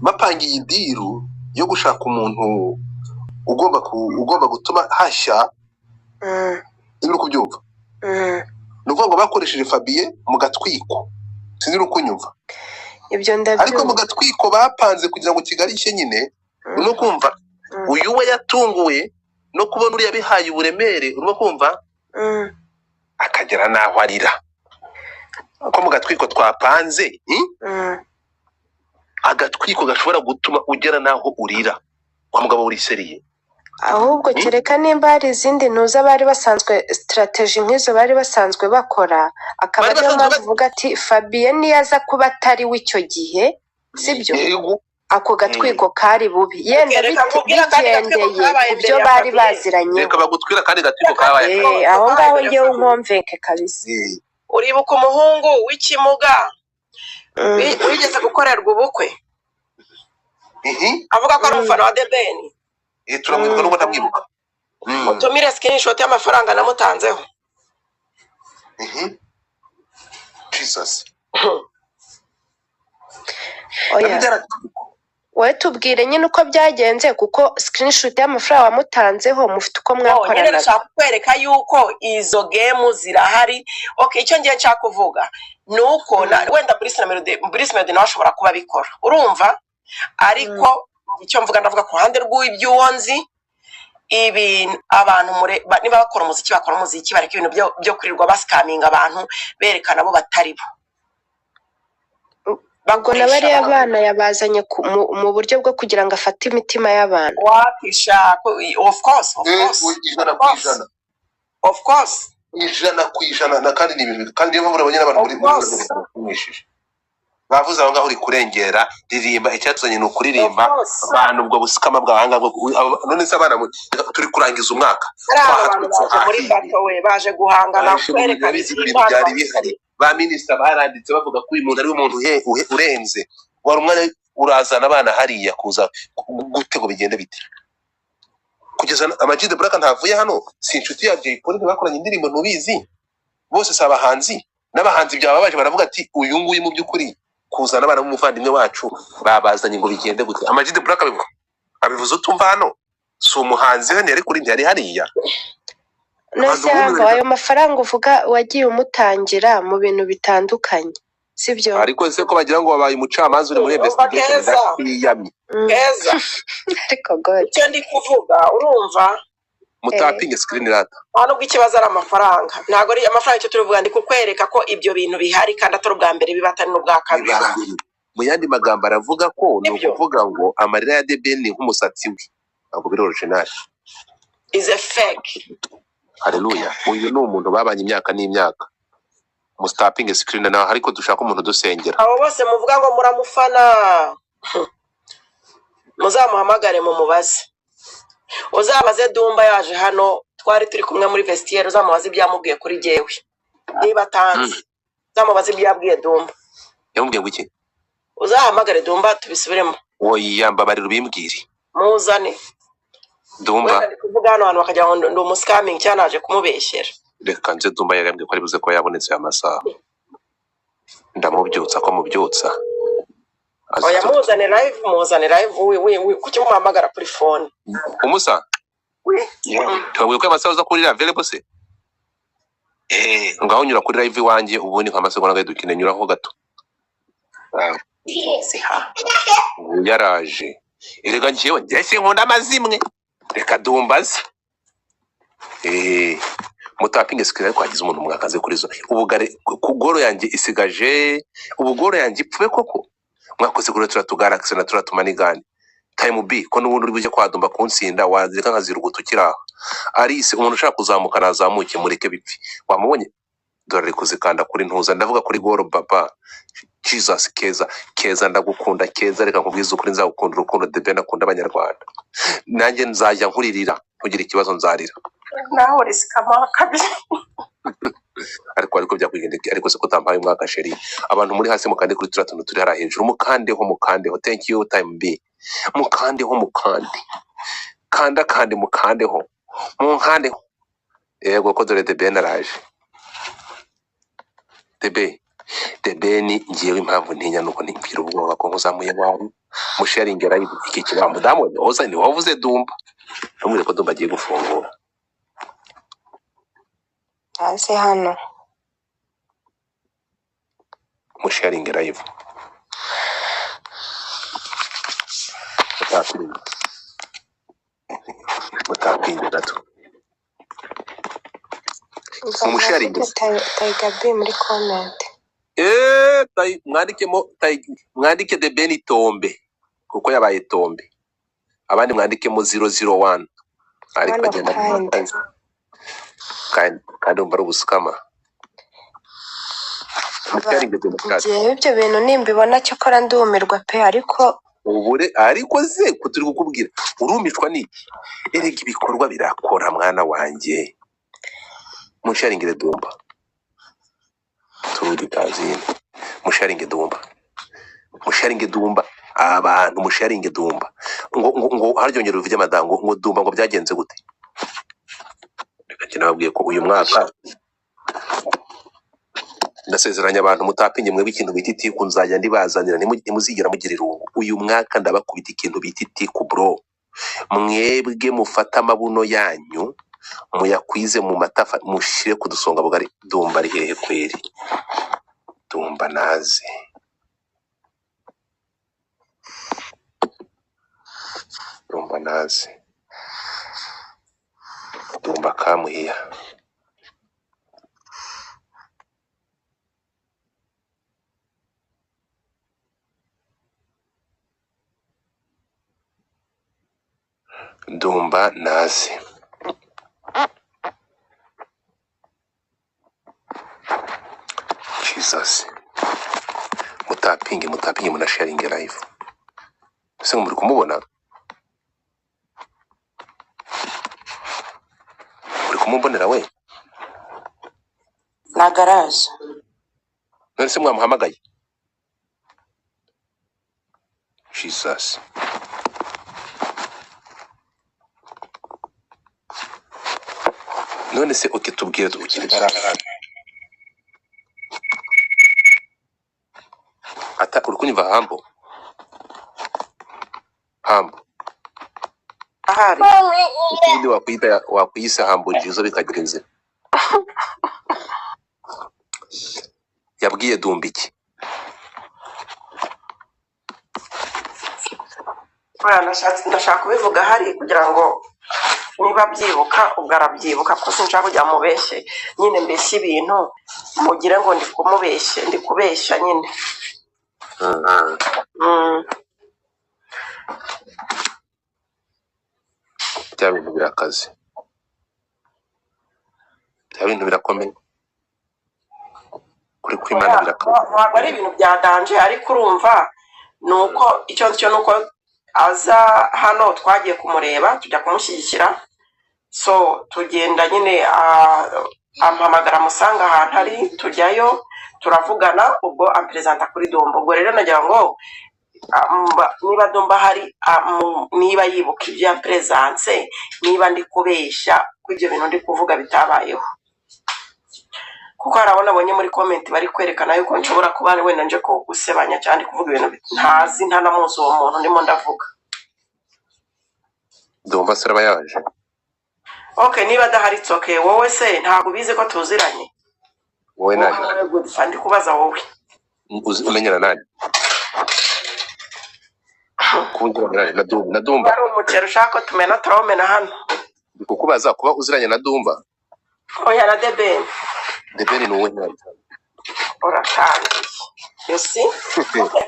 bapangiye idiru yo gushaka umuntu ugomba gutuma hashya uri kubyumva nuvuga ngo bakoresheje Fabien mu gatwiko sinzi ukunyumva ibyo ndabyumva ariko mu gatwiko bapanze kugira ngo Kigali ishye nyine no kumva uyu we yatunguwe no kubona uriya bihaye uburemere urimo kumva akagera naho arira ko mu gatwiko twapanze agatwiko gashobora gutuma ugera naho urira kwa mugabo uri seriye ahubwo kereka nimba hari izindi ntuza bari basanzwe strategy nk'izo bari basanzwe bakora akaba ariyo mpamvu uvuga ati Fabien niyaza kuba atari w'icyo gihe sibyo ako gatwiko kari bubi yenda bigendeye kubyo bari baziranye reka bagutwira kandi gatwiko kabaye aho ngaho ngewe nkomveke kabisa uribuka umuhungu w'ikimuga wigeze gukorerwa ubukwe avuga ko ari umufana wa debeni turamwibuka n'ubwo ntamwibuka mutumire screenshot y'amafaranga namutanzeho Jesus oya we tubwire nyine uko byagenze kuko screenshot y'amafaranga wamutanzeho mufite uko mwakorana nyine nshaka kwereka yuko izo game zirahari okay icyo ngiye nshaka kuvuga nuko wenda Bruce Melody nawe ashobora kuba bikora urumva ariko icyo mvuga ndavuga ku ruhande rw'ibyuwonzi ibi abantu niba bakora umuziki bareka ibintu byo kurirwa basikaminga abantu berekana abo batari bo ubwo nabari abana yabazanye mu buryo bwo kugira ngo afate imitima y'abantu wapisha of course ijana ku ijana na kandi ni ibintu kandi niyo mpamvu urabonye n'abantu muri bavuze aho ngaho uri kurengera ririmba icyatuzanye ni ukuririmba abantu ubwo busikama bw'abahanga none se abana turi kurangiza umwaka baje guhangana kwereka byari bihari ba minisita baranditse bavuga ko uyu muntu ari umuntu urenze wari umwana urazana abana hariya kuza gute ngo bigende bite kugeza Amag the Black ntavuye hano si inshuti ya Jay Polly bakoranye indirimbo ntubizi bose si abahanzi n'abahanzi byababaje baravuga ati uyu nguyu mu by'ukuri kuzana abana b'umuvandimwe wacu babazanye ngo bigende gute Amag the Black abivuze utumva hano si umuhanzi hano yari kuri ntiyari hariya nose ayo mafaranga uvuga wagiye umutangira mu bintu bitandukanye sibyo ariko se ko bagira ngo wabaye umucamanza uri muri investigation yami ariko god icyo ndi kuvuga urumva mutapinge screen rata nubwo ikibazo ari amafaranga ntago ari amafaranga icyo turuvuga ndi kukwereka ko ibyo bintu bihari kandi atari ubwa mbere biba atari n'ubwa kabiri mu yandi magambo aravuga ko ni ukuvuga ngo amarira ya Deben ni nk'umusatsi we ntabwo biri original is a fake haleluya uyu ni umuntu babanye imyaka n'imyaka mustapinge screen nawe ariko dushaka umuntu dusengera abo bose muvuga ngo muramufana muzamuhamagare mu mubaze uzabaze Dumba yaje hano twari turi kumwe muri vestiaire uzamubaze ibyamubwiye kuri jewe niba tanze uzamubaze ibyabwiye Dumba yamubwiye ngo iki uzahamagare Dumba tubisubiremo yambabarira ubimbwire muzane Dumba kuvuga hano abantu bakajya ngo ndi umuscamming cyane aje kumubeshyera reka nze Dumba yarambye ko ari buze ko yabonetse amasaha ndamubyutsa ko mubyutsa oya muzane live kuki muhamagara kuri phone umusa twabwiye ko amasaha uza kurira available se ngaho nyura kuri live wanjye ubundi nk'amasegonda ngaho dukine nyuraho gato yaraje erega njyewe njye nkunda amazimwe reka Dumbaze mutapinge screen ariko hagize umuntu mwakaze kuri zo ubugare kugoro yanjye isigaje ubugoro yanjye ipfuye koko mwakoze kuri turatugaraxe na turatumanigane time B ko n'ubundi uri buje kwadumba kunsinda wazirika nkazira ugutukira Alice umuntu ushaka kuzamuka nazamuke mureke bipfi wamubonye dore kuzikanda kuri ntuza ndavuga kuri goro baba Jesus keza ndagukunda keza reka nkubwiza ukuri nzagukunda urukundo Deben akunda abanyarwanda nanjye nzajya nkuririra kugira ikibazo nzarira naho risikama kabiri ariko byakwigendeka ariko se ko tampaye umwaka sheri abantu muri hasi mukande kuri turiya tuntu turi hariya hejuru mukandeho thank you time B mukandeho mukandeho munkandeho yego ko dore DB naraje DB ni ngiyewe impamvu ntinya nuko ntimbwira ubwoba ko nkuzamuye wawe musharingera iki kibamu damu oza ni wavuze Dumba ntumwire ko Dumba agiye gufungura hasi hano musharingera yivu mutapinga gato umusharingera Tiger B muri comment mwandike the Beni Tombe kuko yabaye Tombe abandi mwandikemo 001 ariko agenda kandi umva ubusukama Jewe ibyo bintu nimbibona cyo kora ndumirwa pe ariko ze kuturi kukubwira urumishwa niki erega ibikorwa birakora mwana wanje musharingire Dumba turudi kazini musharinge Dumba abantu musharinge Dumba ngo harjongera uvuge amadango ngo Dumba ngo byagenze gute reka cyane babwiye ko uyu mwaka ndasezeranya abantu mutapinge mwe ikintu bititi kunzajya ndibazanira ntimuzigera mugira irungu uyu mwaka ndabakubita ikintu bititi ku bro mwebwe mufata amabuno yanyu muyakwize mu matafa mushire kudusonga bugari Dumba ari hehe kweri Dumba naze Dumba kamuhiya Dumba naze Jesus mutapinge muna sharing live se muri kumubona muri kumubonera we na garage none se mwamuhamagaye Jesus none se tubwire ata uri kunyumva hambo ahari ikindi wakwiyisa hambo njizo bikagira inzira yabwiye Dumba iki ndashaka kubivuga hari kugira ngo niba byibuka ubwo arabyibuka ko sinshaka kujya mubeshye nyine mbeshye ibintu mugire ngo ndi kubeshya nyine bya bintu birakaze bya bintu birakomeye kuri kwimana birakaze ntabwo ari ibintu byaganje ariko urumva nuko icyo nuko aza hano twagiye kumureba tujya kumushyigikira so tugenda nyine ampamagara musanga ahantu ari tujyayo turavugana ubwo amperezanta kuri Dumba ubwo rero nagira ngo niba Dumba hari niba yibuka ibya presence niba ndi kubeshya ko ibyo bintu ndi kuvuga bitabayeho kuko harabona abonye muri comment bari kwerekana yuko nshobora kuba wenda nje ko gusebanya cyane kuvuga ibintu ntazi ntanamuzi uwo muntu ndimo ndavuga Dumba se araba yaje okay niba adahari okay wowe se ntabwo bize ko tuziranye wowe nani ndi kubaza wowe umenyana nani kugira na Dumba ari umukero ushaka ko tumena turawumena hano kukubaza kuba uziranye na Dumba oya na Debeni ni uwe nani uratangiye you see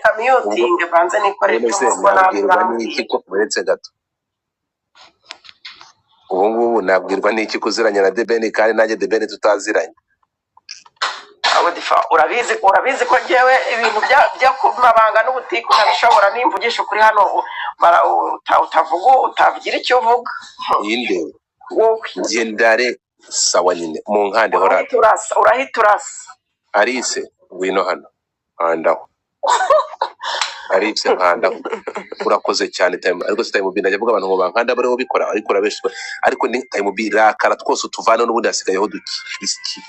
commuting banze nikorera n'iki ko uretse gato ubu ngubu nabwirwa n'iki kuziranye na Debeni kandi nanjye Debeni tutaziranye urabizi ko ngewe ibintu byo kumabanga n'ubutiku ntabishobora nimvugisha kuri hano utavuga utavugira icyo uvuga inde wowe sawa nyine mu nkande hora urahita urasa Alice ngwino hano handaho Alice handaho urakoze cyane time ariko si time binajya avuga abantu ngo bankanda bari bikora ariko urabeshwa ariko ni time birakara twose utuvana n'ubundi hasigayeho duki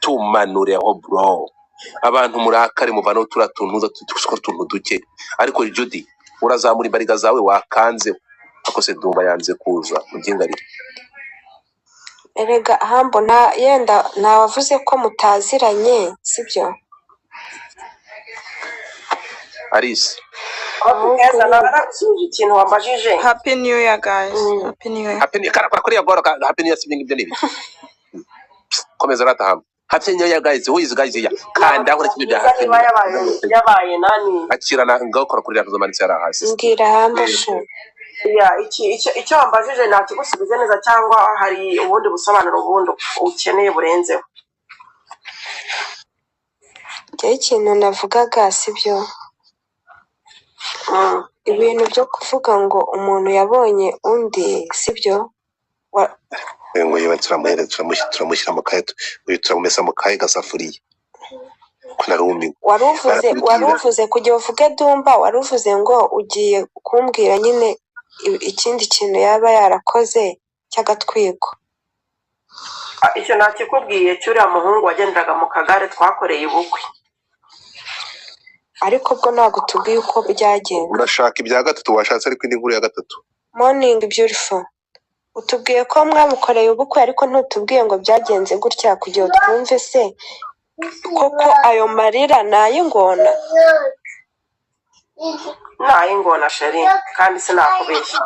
tumanureho bro abantu murakare muvana turatuntuza tuntu duke ariko Judy urazamura imbariga zawe wakanze akose Dumba yanze kuza mugingarire erega hambo yenda nawavuze ko mutaziranye sibyo Alice ikintu wambajije. Happy New Year, guys. Happy New Year. happy kuri agora happy new year sibingi byo nibi komeza rata happy new year guys who is guys here kanda aho n'ikindi bya happy yabaye nani akirana ngakora kuri rata zamanitse yari hasi mbwira hambo sho icyo wambajije nakigusubize neza cyangwa hari ubundi busobanuro bundi ukeneye burenzeho. ikintu navugaga sibyo ibintu byo kuvuga ngo umuntu yabonye undi sibyo ngo yewe turamushyira mu kaye turamumesa mu kaye gasafuriye ko narumi waruvuze kujya uvuge Dumba waruvuze ngo ugiye kumbwira nyine ikindi kintu yaba yarakoze cy'agatwiko. Icyo nakikubwiye cyuriya muhungu wagenderaga mu kagare twakoreye ubukwe ariko bwo ntabwo tubwiye uko byagenze. Urashaka ibya gatatu washatse ariko indi nkuru ya gatatu. Morning beautiful. Utubwiye ko mwamukoreye ubukwe ariko ntutubwiye ngo byagenze gutya kugira twumve se koko ayo marira nayingona. Nayingona sheri kandi sinakubeshya.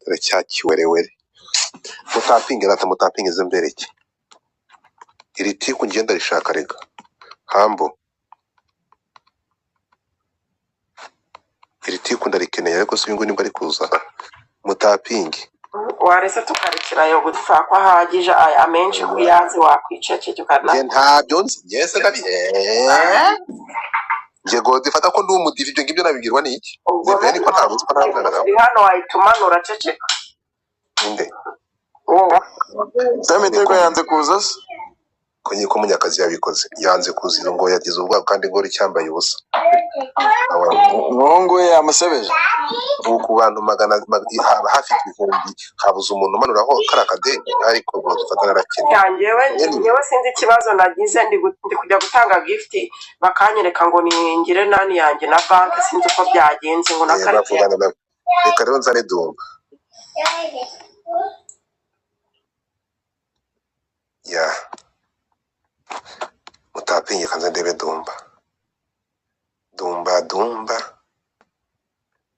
Turacyakiwerewere mutapinge rata mutapinge zembereke iri tiku ngenda rishaka rega hambo iri tiku ndarikeneye ariko singo nibwo ari kuza mutapinge warese tukarikira yo gupfa kwa hagije amenshi kuyazi wakwicece ukana ntabyo nzi yese gabi Jego difata ko ndi umudivi ibyo ngibyo nabigirwa niki ziveni ko ntabuzi ko ntabwo hano wayitumanura ceceka inde Samitego yanze kuza se konye ko munyakazi yabikoze yanze kuzira ngo yagize ubwabo kandi ngo ricyambaye ubusa umuhungu we yamusebeje ku bantu magana hafi ibihumbi habuze umuntu umanuraho karakade ariko ngo dufata narakene yewe sinzi ikibazo nagize ndi kujya gutanga gift bakanyereka ngo ningire nani yanjye na bank sinzi uko byagenze ngo nakareke reka rero nzane Dumba ya mutapinge kanze ndebe Dumba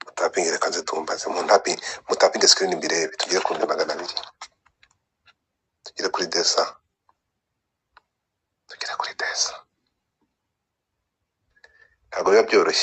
mutapinge reka nze Dumba mutapinge screen mbirebe tugire ku 200 tugire kuri desa ntabwo biba byoroshye.